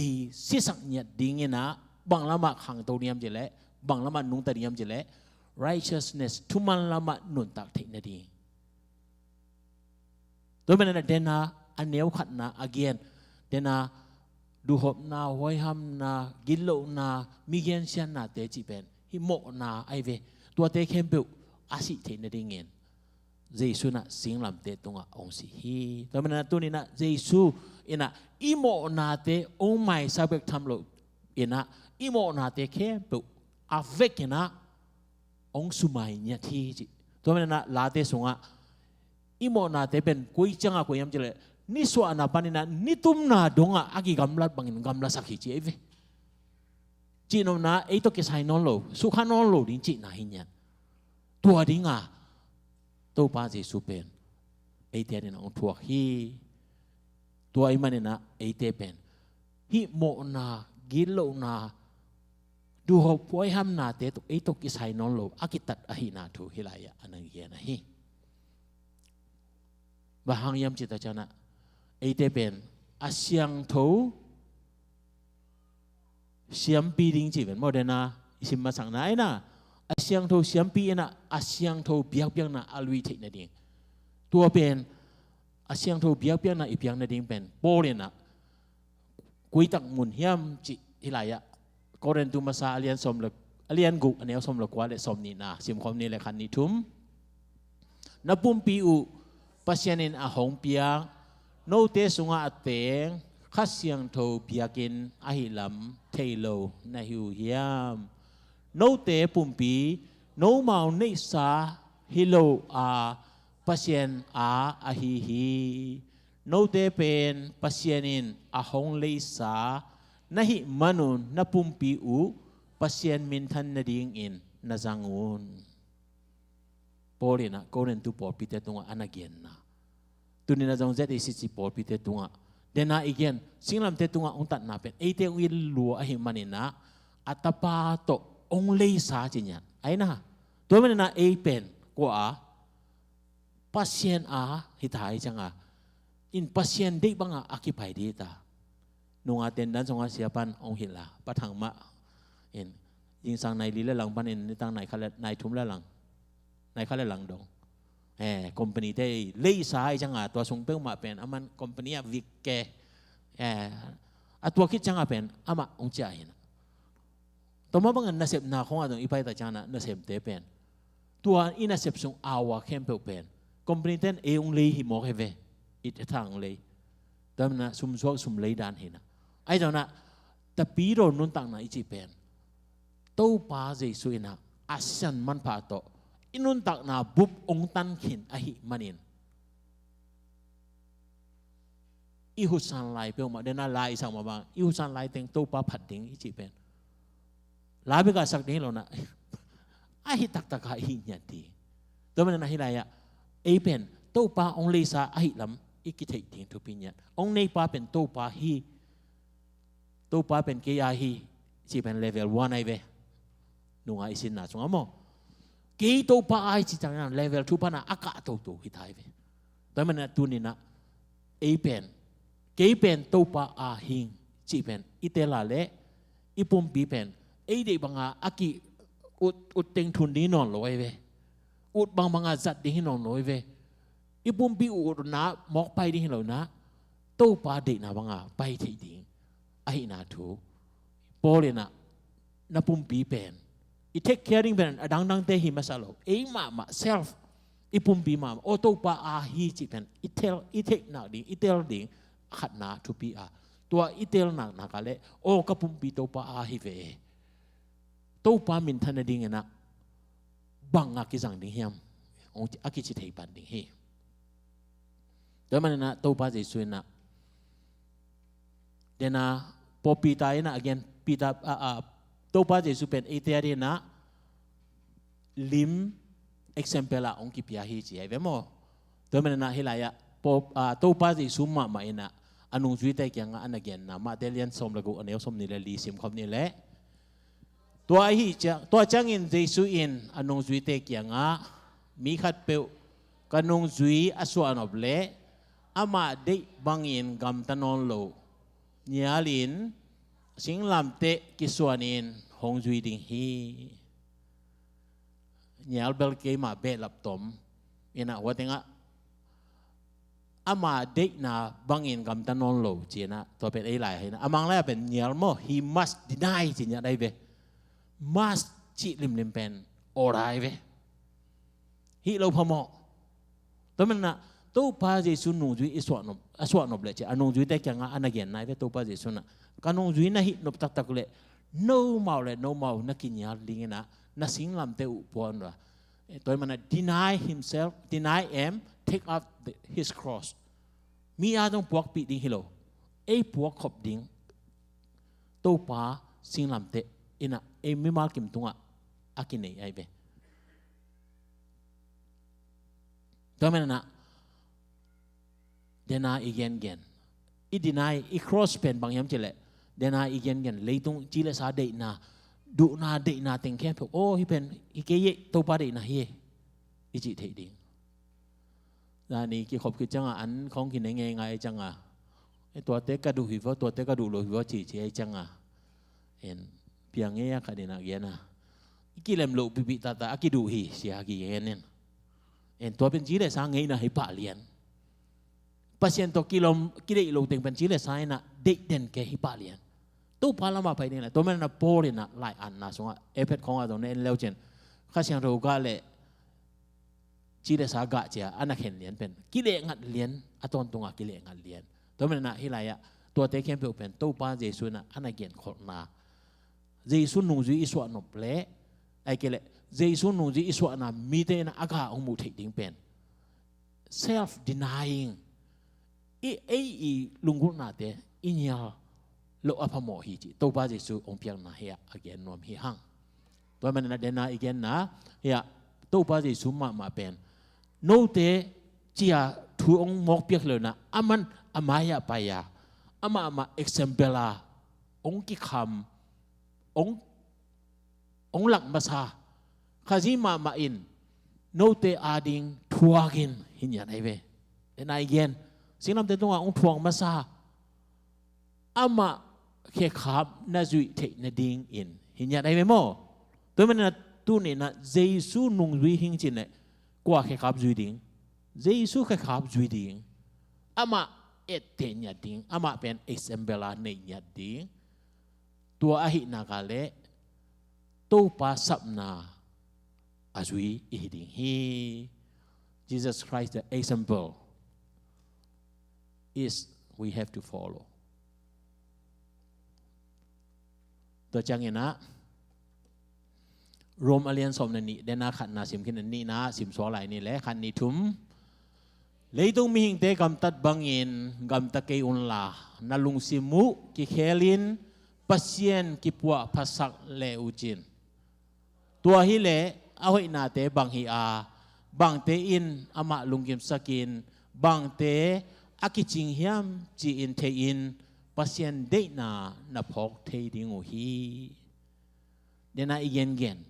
สิสังเนียดิ้งนะบางละมาขังตัวเนียมเจเลบางละมานุงตะเนียมเจเล righteousness ทุมันละมานุนตักเทนดีตัวมันนั่นเดน่าอันเนียวขัดนา again เดน่าดูหอบนาหอยห้ำนากิโลนามีเงินเสียนาเตจิเป็นฮิโมนาไอเวตัวเตเข้มเปิวอาศิเทนดีเงินเจสุนะสิงลำเตตรงอ่ะองสิฮีตัวมันนั่นตัวนี้นะเจสุอินะอิโมนาเตองไม่สาบกทำโลอินะอิโมนาเตเข้มเปิวอาเวกินะองสุไมเนี่ยที่จิตัวมันนั่นลาเตสงอ่ะอิโมนาเตเป็นกุยจังอ่ะกุยยำเจริญนี่ส่วนapa ni na ni tum na donga agi gamlat bangin gamla sakhi chi eve chi no na ei to ke sai non lo su kha non lo din chi na hinya tua dinga to pa je su pen ei te na on thua hi tua ai mane na ei te pen hi mo na gilo na du ho poi ham na te to ei to ke sai non lo akitat ahi na thu hilaya anang ye na hi bahang yam cita canaไอเตเป็นอาเซียงทูเสียมปีดิ้งจีเป็นโมเดนะสิมาสั่งไหนนะอาเซียงทูเสียมปีนะอาเซียงทูเบียกเบียงนะอลุยเทนดิ่งตัวเป็นอาเซียงทูเบียกเบียงนะอีเบียงนะดิ่งเป็นโปเลนะกุยตักมุนเฮียมจีที่ไรอะก็เรียนตัวมาซาเลียนสมเล็กเลียนกุอันนี้สมเล็กว่าเลยสมนี่นะสิมคอมนี่เลยคันนี้ทุ่มนับปุ่มปีอุปัสยานินอาหงเปียงโนเตสุงอาเตงข้าเสียงโทเบียกินอาหิลำเทโลนาหิวเฮียมโนเตปุ่มปีโนเมาเนสาฮิโลอาปัสยนอาหิฮีโนเตเป็นปัสยนินอาหงเลสานาหิมนุนนาปุ่มปีอุปัสยนมินทันนาดิงอินนาจังอุนโปเลนะโกเรนตุปอปิเตตุงอานาเกียนนะตุนินาจงเจตอิสิจิปอลพิเตตุงะเดน่าอีกอย่างสิ่งลำเตตุงะองตัดนาเป็นไอเตวิลลัวอหิมันินะอัตปาโตองเลสาจิญญาไอ้นะตัวมันน่ะไอเป็นกว่าปัสยนอาฮิตายจังอ่ะอินปัสยนเด็กบังอ่ะอากิไปดีตานุงอาเตนดันสงอาเสียปันองหิลาปะทังมะเห็นยิงสังในลีและหลังปันเห็นในตังไหนเขาเลยในทุ่มและหลังในเขาเลยหลังดงคอมพานีได้เลี้ยสายจังอ่ะตัวส่งเปิ้งมาเป็นอามันคอมพานีวิกเกตัวคิดจังอ่ะเป็นอามาองจ่ายนะตัวมาบังเอิญนักเสพนาของอ่ะตรงอีไปแต่จานะนักเสพเตเป็นตัวอินักเสพส่งอาวาเข้มเป็นคอมพานีเต้นองเลยหิมอกเฮเวอิททางเลยแต่มันนะสุ่มช่วงสุ่มเลยดานเห็นนะไอ้เจ้านะแต่ปีโรนุนต่างนะอีจีเป็นตู้ปลาใจสวยนะอาเซียนมันพาโตอินุนตักนาบุบองตันขินอหิมันินอิหุสันไลเปียวมาเดน่าไลสั่งมาบางอิหุสันไลเต็งตู้ปลาผัดดิ้งอีจีเป็นลาเบกาสักนี้เรานะอหิตักตะกาหิยันดีตัวมันนะฮิไลอะไอเป็นตู้ปลาองเลสาอหิลำอีกิเทดิ้งทุปิญญาองในปลาเป็นตู้ปลาฮีตู้ปลาเป็นเกียร์ฮีจีเป็นเลเวล1ไอเวนุ่งไอสินนะสงฆ์มั้งกี่ตัวป้าไอจิตจังนั้นเลเวลทุพนะอากาศตัวฮิตายไปแต่มันตัวนี้นะเอเป็นกี่เป็นตัวป้าอาหิงจีเป็นอิเตลาเล่อีปุ่มปีเป็นเอเด็กบางอากิอุดเต็งทุนนี้นอนลอยเวอุดบางจัดดิ้งนอนลอยเวอีปุ่มปีอุดนะมอกไปดิ้งเหล่านะตัวป้าเด็กนะบางไปที่ดิ้งไอ้นาทูโปเลยนะนับปุ่มปีเป็นI take caring ben adang te hi masalo e ma self ipum bi ma auto pa a hi chi pen i take na ding i tel ding khat na to pi a tua i tel na ka le o ka pum pi to pa a hi ve to pa min than ding na bang a ki jang ding hiam ong a ki chi thei pan ding hi da man na to pa je suin na dena po pi ta na again pi taตัวป้าเจสุเป็นเอเทียรีนะลิมเอ็กเซมเปล่าองค์กิพิอาฮีจีไอเวมอตัวมันน่ะฮิลายะตัวป้าเจสุมาไม่นะอนุจุยแต่ยังอันนั้นเกนนะมาเดลียนสมละกูอันนี้สมนี่เลยลีซิมคำนี่แหละตัวไอฮีจะตัวจังอินเจสุอินอนุจุยแต่ยังมีขัดเปลกันนุจุยอสวานอบเล่อามาเดบังอินกำตันนโลเนียลินสิงลำเตะกิสวานินหงจุยดิงฮี nyal bel ke ma be lap tom ina watenga ama dek na bangin kam tanon lo china to pen ai lai na amang la pen nyal mo he must deny chinya dai ve must chi lim pen orai ve hi lo phamo to men na to pa jesu nu ju aswa no ble che anong ju te kyanga anagen nai ve to pa jesu na kanong ju na hi nop tak tak le no mau na kinyal lingena na singlam te upon ra to man deny himself deny take up his cross mi adong puak pi ding hilo e puak khop ding to pa singlam te ina e mi mal kim tunga akine ai be to man na deny again I deny I cross pen bang yam chile deny again leitung chile sa de na du na de na teng khem oh hi pen I ke ye to pa de na hi I chi thei ding là ni ki khop ki changa an khong ki ne nge ngai changa e to te ka du hi vo to te ka du lo hi vo chi chi ai changa en piang nge ya ka de na ge na ki lem lo bi ta ki du hi sia ki ye nen en to pen chi le sa nge na hi pa lian pasien to kilom ki de lo teng pen chi le sa na de den ke hi pa lian tu pa la ma pai ne la to men na po le na lai an na so e pet khong a to ne leo chen kha siang ro ga le chỉ để sao gạ chia anh khen liền pen kí lệ ngặt liền aton tung kí lệ ngặt liền tôi mình na hi lại ạ tua tế khen biểu pen tàu pa Giêsu na anh kiện khổ na Giêsu nung duy iswa nộp lệ ai kể lệ Giêsu nung duy iswa na mi te na aga ông mu thịt tiếng pen self denying ai lung gút na te inya lo apa mo hi chi tàu pa Giêsu ông piang na hi again nom hi hang tôi mình na dena again na ya tàu pa Giêsu ma pen nô te chia thu ông mok piak le na aman amaya paya ama exempela ông ki kham ông lak masa khazi ma in nô te ading thuagin hinya nai ve en ai gen sinam te tonga ông thuang masa ama khe kham na zui the na ding in hinya nai ve mo tôi mình na tu ni na Giêsu nung zui hing chin ne qua khai khắp duy đình Giêsu khai khắp duy đình ama et te nya ding ama pen exambela nei nya ding tua ahi na kale to pa sap na azui I ding hi Jesus Christ the example is we have to follow to chang na Rome alien som na ni dena khat na sim kin ni na sim so lai ni le khan ni thum leitung mi hing te gam tat bangin gam ta ke un la na lung simu ki khelin pasien ki puwa phasak le uchin tua hi le a hoi na te bang hi a bang te in ama lungkim sakin bang te akiching hiam chi in te in pasien de na phok the ding o hi dena igen gen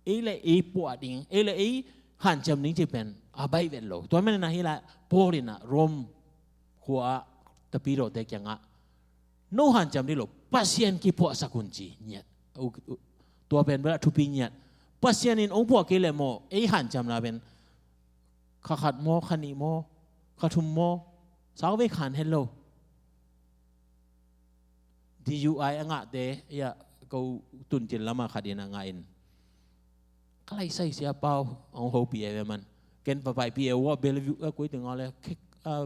ile po ding ile han cham ning chi pen abai ven lo to men na hi la polina rom khua tapiro te kyanga no han cham ni lo pasien ki po sakunchi nyet to pen bela thupi nyet pasien in ong po ke le mo han cham la ben khat mo khani mo khathum mo saw ve khan hello DUI anga te ya ko tun chin lama khadina nga in kalai sai sia pau ông ho pi e man ken pa pai pi e wa Bellevue ko ting ole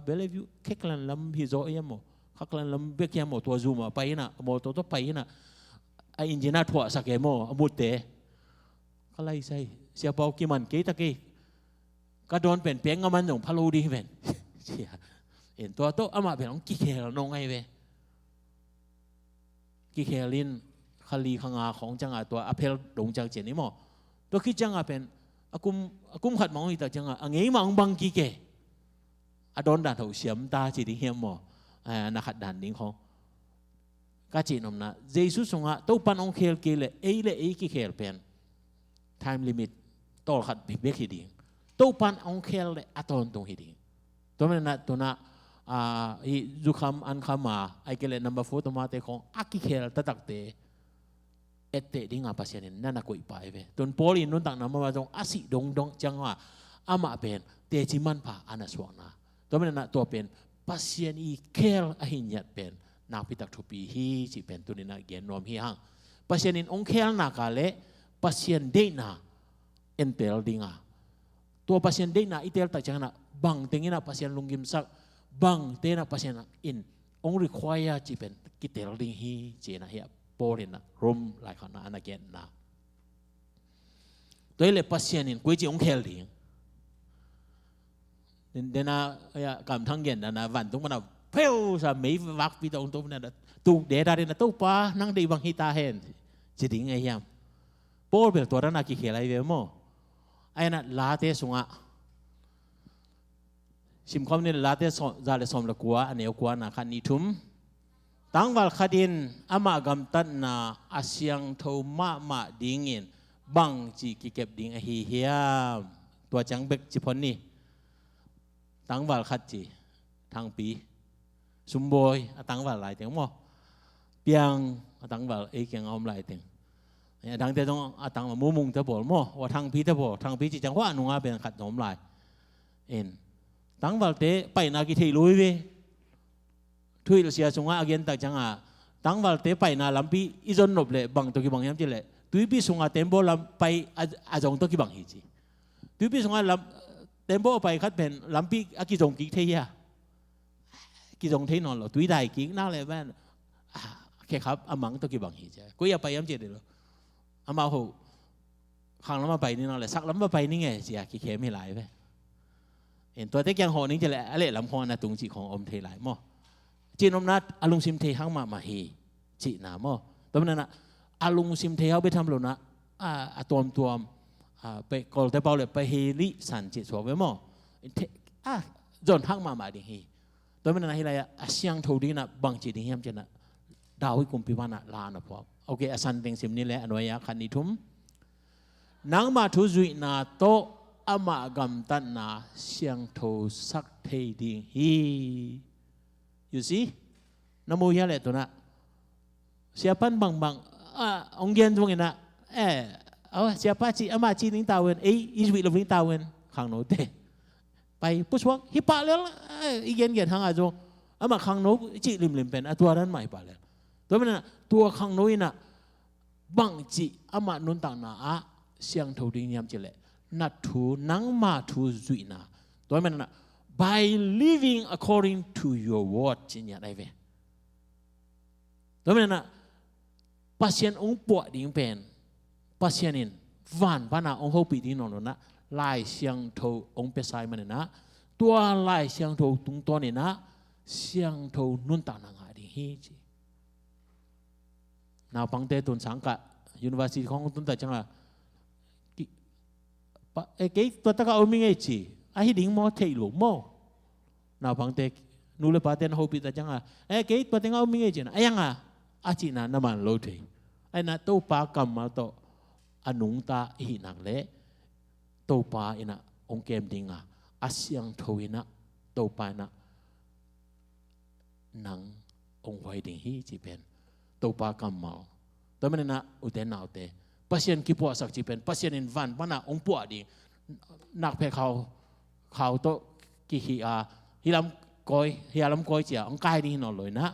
Bellevue keklan lam hi zo yamo khaklan lam bek yamo to zuma pai na mo to pai na a injina thwa sakemo amute kalai sai sia pau ki man ke ta ke ka don pen peng ngaman nong phalo di ven sia en to ama ben ong ki khel no ngai ve ki khelin khali khanga khong changa to apel dong chang chen ni mo to ki changa pen akum khat mong hi ta changa angei mang bang ki ke adon dan ho siam ta chi ding hiam mo na khat dan ding khong ka chi nom na Jesu songa to pan ong khel ke le ki khel pen time limit to khat be ki ding to pan ong khel le aton tong hi ding to men na to na hi zu kham an khama ai ke le number 4 to ma te khong aki khel ta tak te ete di nga pasien in nana ko ipai ve ton polin nun tang nama jong asi dong jangwa ama pen te ciman pa anaswana to mena to pen pasien i kel ahinyat pen na pitak thupi hi ci pen tunina gen nom hi hang pasien in ong kel na kale pasien de na entel dinga to pasien de na itel ta changna bang tengina pasien lunggim sak bang tena pasien in ong require ci pen kitel ding hi ci na hi polin na rom lai khana anagen na toile pasien in kwe ci ong kel ding dena ya kam thang gen na van tung mana phêu sa mấy vác vi tông tung na tu để ra na tu pa nang đi bang hita hen chỉ ding ai yam pol bel to na ki khelai ve mo ai na la te sunga sim khom ni la te so za le som la kwa aneu kwa na khan ni thum tangwal khadin ama gam tan na asyang tho ma dingin bang chi ki kep ding a hi hiam tua chang bek chi phon ni tangwal khat chi thang pi sum boy tangwal lai tiếng mo piang tangwal e kyang om lai tiếng dang te dong tang mu mung te bol mo wa thang pi chi chang hwa nu nga ben khat nom lai en tangwal te pai na ki thei lui ve thui lo sia sunga again tak changa tangwal te pai na lampi izon nop le bang to ki bang yam chi le tui pi sunga tembo lam pai a jong to ki bang hi chi tui pi sunga lam tembo pai khat pen lampi a ki jong ki thei ya ki jong thei non lo tui dai ki na le ban ke khap amang to ki bang hi cha ko ya pai yam che de lo ama ho khang lam ma pai ni na le sak lam ma pai ni nge sia ki khe mi lai ve en to te kyang ho ni che le ale lam kho na tung chi khong om thei lai moจีนอมนัดอลุงซิมเทหังมาฮีจีน่ามอตอนนั้นนะอลุงซิมเทเขาไปทำหลุนะตัวไปกอลแต่เปล่าเลยไปเฮลิสันจิตสวบไว้มอจนหังมาดิฮีตอนนั้นนะฮิลายอาเซียงทูดีนะบางจีดิฮิมเจนะดาวให้กุมพิวานะลานะพอโอเคอาสันเต็งซิมนี่แหละอนุญาคันนิทุมนังมาทุจุยนาโตอามากัมตันนาเซียงทูสักเทดิฮี you see namu ya le to na siapa bang ong gen tung ina siapa ci ama ci ning tawen is wi lo ning tawen khang no te pai puswak hi pa le igen gen hang a jo ama khang no ci lim pen atwa ran mai pa le to mena tua khang no ina bang ci ama nun tang na a siang tho ding yam ci le na thu nang ma thu zui na to mena by living according to your word จิญญาได้เว้ตัวมันน่ะ pasien องค์ปวดดิ่งเป็น pasien นินวันปานาองค์เขาปีดิ่งนอนนะลายเสียงโทองค์เปสายมันนะตัวลายเสียงโทตุงตัวนี่นะเสียงโทนุ่นตานางาดิ่งฮีจีนาปังเตตุนสังกัด University ของตุนแต่จังอ่ะเก๋ตัวตะกะเอามิงเอจีอาฮิดิ่งมอเทลุมอนาพังเตนูเลปาเตนโฮปิตาจังอ่ะเก๋ตัวเต็งเอามิงเอจีนะไอ้ยังอ่ะอาจินานามันโลเทไอ้น่ะโตปากรรมมาโตอนุงตาหินังเละโตปาอินะองเกมดิ่งอ่ะอาเซียงทวินะโตปานะนังองไว้ดิ่งฮีจีเป็นโตปากรรมมาตัวมันน่ะอุเทนเอาเตpasien ki puak sak jipen pasien in van pana ong puak ding nak pe khao to ki hilam koi chia ong kai ding no loi na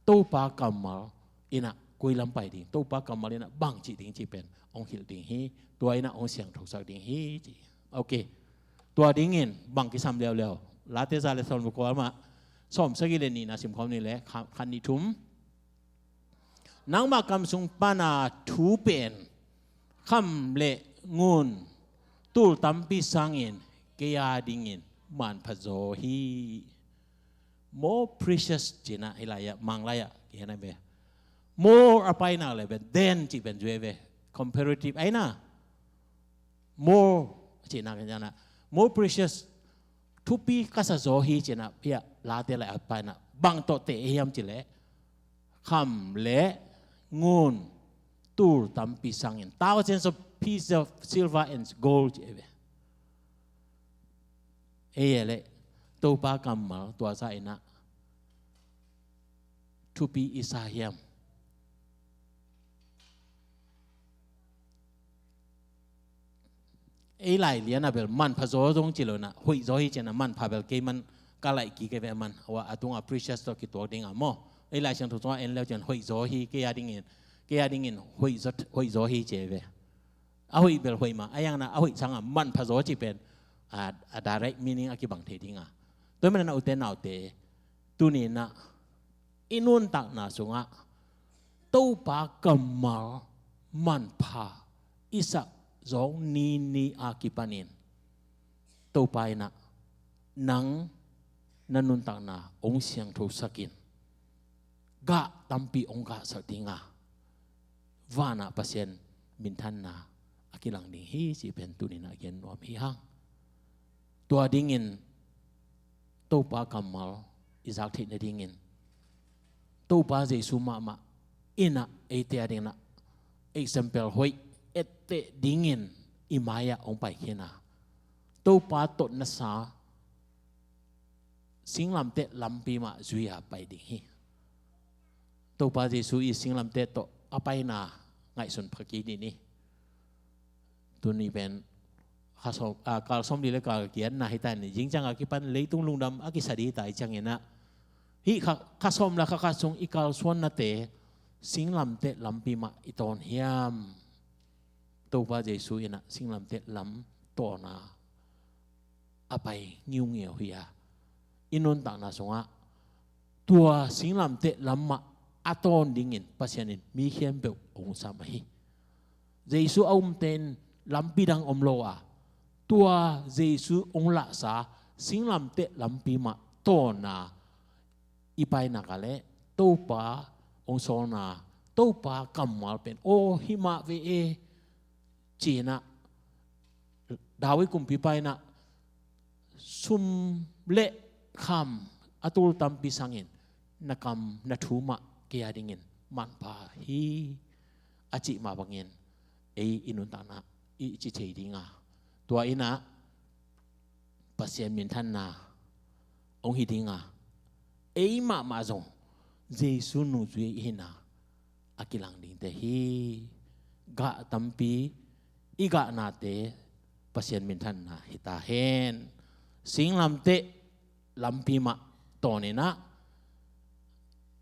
to pa kamal ina koi lam pai ding to pa kamal ina bang chi ding chi pen ong hil ding hi tua ina ong siang thok sak ding hi chi okay tua ding in bang ki sam leo la te za le son ko ma som sagi le ni na sim khom ni le khan ni thum nang ma kam sung pana thu penคำเละงูนตูลตัมปีสังอินเกียดิ่งอินมันพะโจฮี more precious จีน่ะฮิลายะมังลายะเกี่ยนะเบ more อะไรน่ะเลยเบ then จีเป็นจุเอเบ comparative ไอ้น่ะ more จีน่ะกันนะ more precious ทุกปีก็สะโจฮีจีน่ะเพียลาเตละอะไรน่ะบางโตเตะยามจีเละคำเละงูนตูตัมปีสังอิน thousands of pieces of silver and gold เอ๋เลยตัวปากำมาตัวใจนะทุปีอิสาเฮียม ấy lại liền là bel man phá gió giống chỉ rồi na hội gió hi trên là man phá bel cái man cả lại kí cái về man và atung appreciate to cái tổ đình à mo ấy lại sang thủ cho em leo trên hội gió hi cái đình in hội gió hi chế về hội bel hội mà ai yang na hội sang à man phá gió chỉ bên direct meaning cái bằng thế đình à tôi mình nào tên nào thế tu ni na inun tak na sunga tau pa kamal man pha isa zong ni akipanin tau pa na nang nanun tak na ong siang tho sakin ga tampi ong ga sa tinga vana pasien mintan na akilang ding hi si pen tu ni na gen nuam hi hang tua dingin tau pa kamal izak thit na dingin tau pa Jesu ma ina ete adina example hoi ete dingin imaya ong pai kena tau pa tot na sa singlam te lampi ma zuya pai ding hi tau pa Jesu i singlam te to apai na ngai sun phaki ni tuni ben khasom kal som di le kal kian na hitan ni jingjang akipan leitung lungdam akisadi tai changena hi khasom la khasung ikal suan na te singlam te lampi ma iton hiam tau pa Jesu ina singlam te lam to na apai ngiu ngiu hiya inon tak na songa tua singlam te lamma aton dingin pasianin mi hiam be ong samahi Jesu om ten lampi dang om loa tua Jesu ong la sa singlam te lampi ma to na ipai nakale tau pa ong sona tau pa kamal pen o hima ve e china dawi kumpi pai na sum le kham atul tampi sangin nakam nathuma kaya dingin man pa hi aci ma bangin inun tana i chi chei dinga tua ina pasien min than na ong hi dinga ma zong Jesu nu zui hina akilang ding te hi ga tampi iga na te pasien min than na hita hen singlam te lampi ma tone na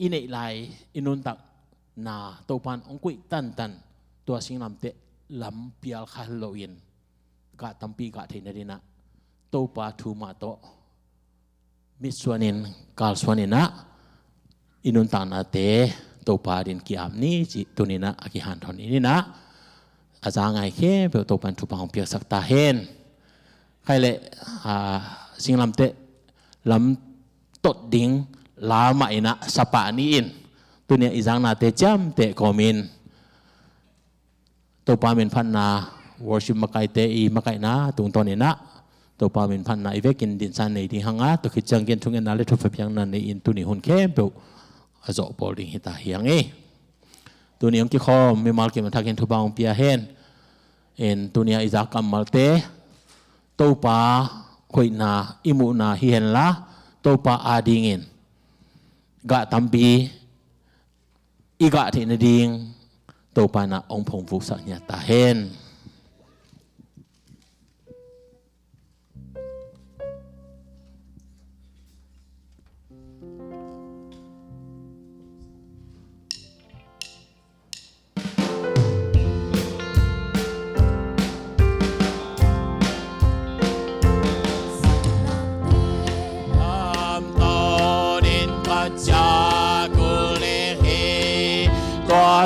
inei lai inun tak na topan ong kui tan tua singlam te lampial khaloin ga tampi ga the na dina topa thu ma to miswanin kal swanina inun tak na te topa din kiam ni ji tunina akihan thon ini na azangai ke be topan thu pang pia sakta hen khai le singlam te lam tot ding lama ina sapa ni in tunia izang na te jam te komin topa min phan na worship makai te i makai na tung ton ina topa min phan na ivekin din san nei ding hanga to khichang gen thungen na le thu phapyang na nei in tuni hun khem pe azo pol ding hita hiang e tuni ang ki khom mi mal ki man thakin thu bang pia hen en tunia izak kamal te topa khoi na imu na hian la topa adingin ga tampi iga the na ding topa na ong phong fu sa nya ta hen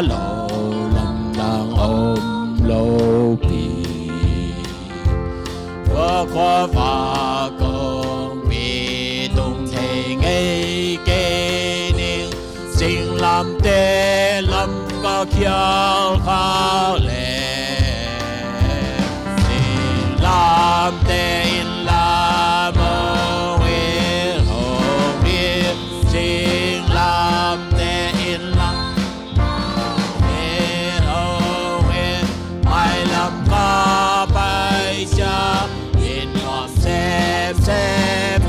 lâu lầm đang ôm lâu bì có và con bị tung thể ngay kê niên xin làm tê lâm có khiêu khao lệ xin làm tê in làm mơ nguyện hồn biết xin làm tê in làm có bay cha in ngọt xem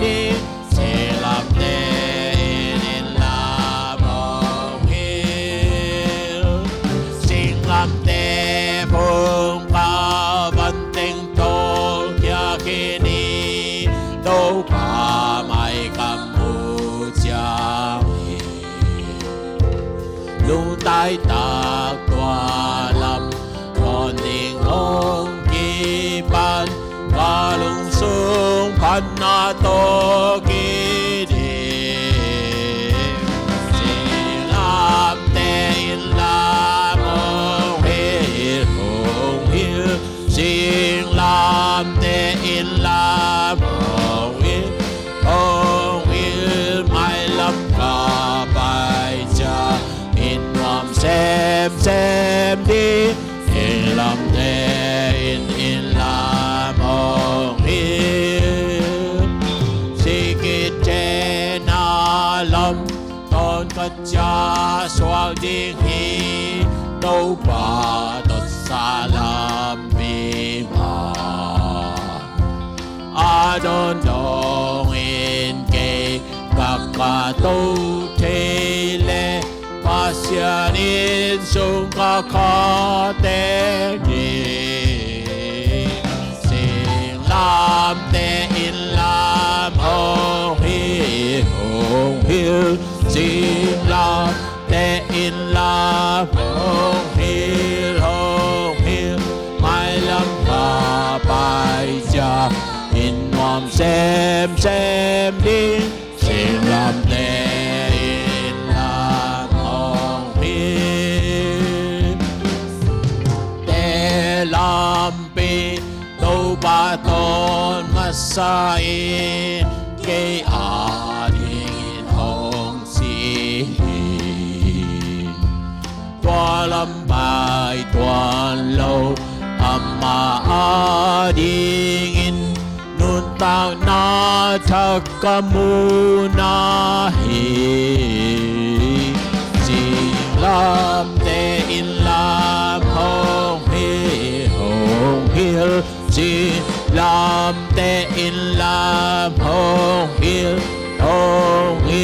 đi sẽ làm nên làm hồng hiếu xin làm tai tak tua lâm còn tình hôn kỳ ban và lung sung pan na to kỳ đi xin làm tê in làm hồng hiền xin làm tê in làm hồng hiền mai lâm cả bài cha in làm xem đi in làm tê in làm hồng hiền si kít trên na lâm tôn cất cha xoang đi hi đâu bà tất xa làm bì mà Adon dong in ke kakatu tele pasyan in sung kakate ni sing lam te in lam hong hi sing lam te in lam hong hi mai lam pa pai cha in nom xem đi xin làm tê in làm hồng hiền tê làm pi đâu ba tôn mà sa in cái in hồng si tua lâm bài tuan lâu amma in nun tao na takamuna hi si lam te in lam hong hi si lam te in lam hong hi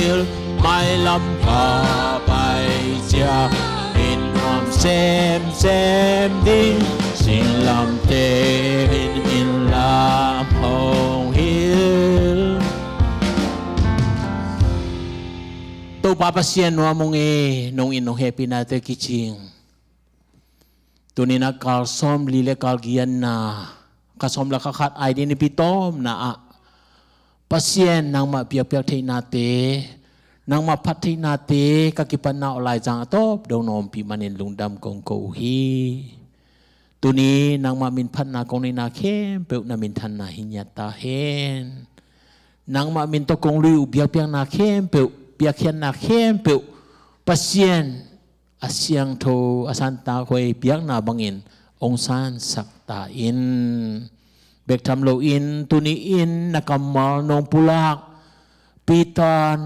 mai lam ka bai cha in nom xem đi xin lam te in lam hồng hiền tu papa sian wa mong e nong in nong happy na te kiching tu ni na kal som li le kal gian na ka som la ka khat ai di ni pitom na a pasien nang ma piak piak thei na te nang ma phat thei na te ka ki pan na olai jang top dong nom pi manin lungdam kong ko hi tu ni nang ma min phat na kong ni na khem pe na min than na hinyata hen nang ma min to kong lu biak piak na khem pe biak khian na khem pe pasien asyang tho asan ta khoi biak na bangin ong san sak ta in bek tham lo in tu ni in nakamal nong pulak pitan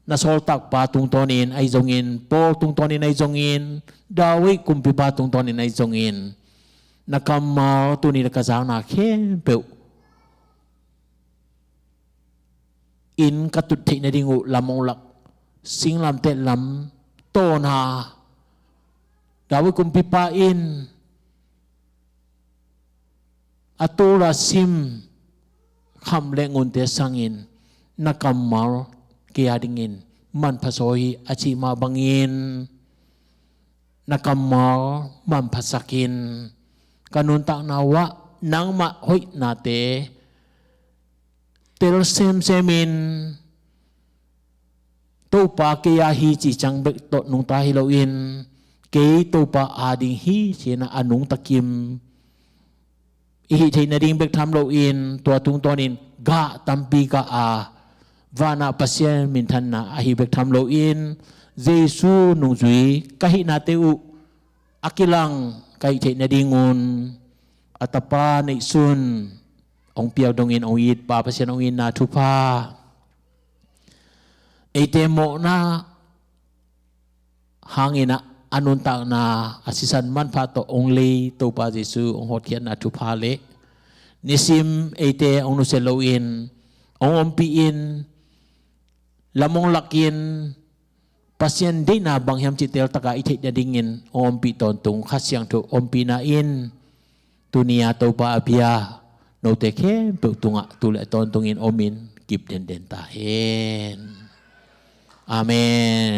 na sol tak pa tung tonin ay zongin pol tung tonin ay zongin dawi kumpi pa tung tonin ay zongin nakamal tu ni nakazang na khem pe in katut thei na dingu lamong lak sing lam te lam to na dawi kumpi pa in atura sim kham le ngun te sangin nakamal kaya dingin man pasohi achi ma bangin nakamal man pasakin kanun tak nawa nang ma hoi nate tel semin to pa kaya hi chi chang bek to nung ta hiloin ke to pa ading hi china anung takim ihi thei na ding bek tham lo in to tung tonin ga tampi ka a vana pasien min than na ahi bek tham lo in Jesu nung zui kahi na teu akilang kai thei na dingun atapa nei sun ong piao dongin ong yit pa pasien ong in na thupa ete mo na hangina anun tak na asisan man pha to ong le to pa Jesu ong hot khian na thupa le nisim ete ong nu se lo in ong ompi in lamong lakin pasien di na bang hiam chitel taka ithei na dingin ompi ton tung khasyang tu ompi na in tunia to pa apia no te khe pe tunga tu le ton tungin omin kip den ta hen amen.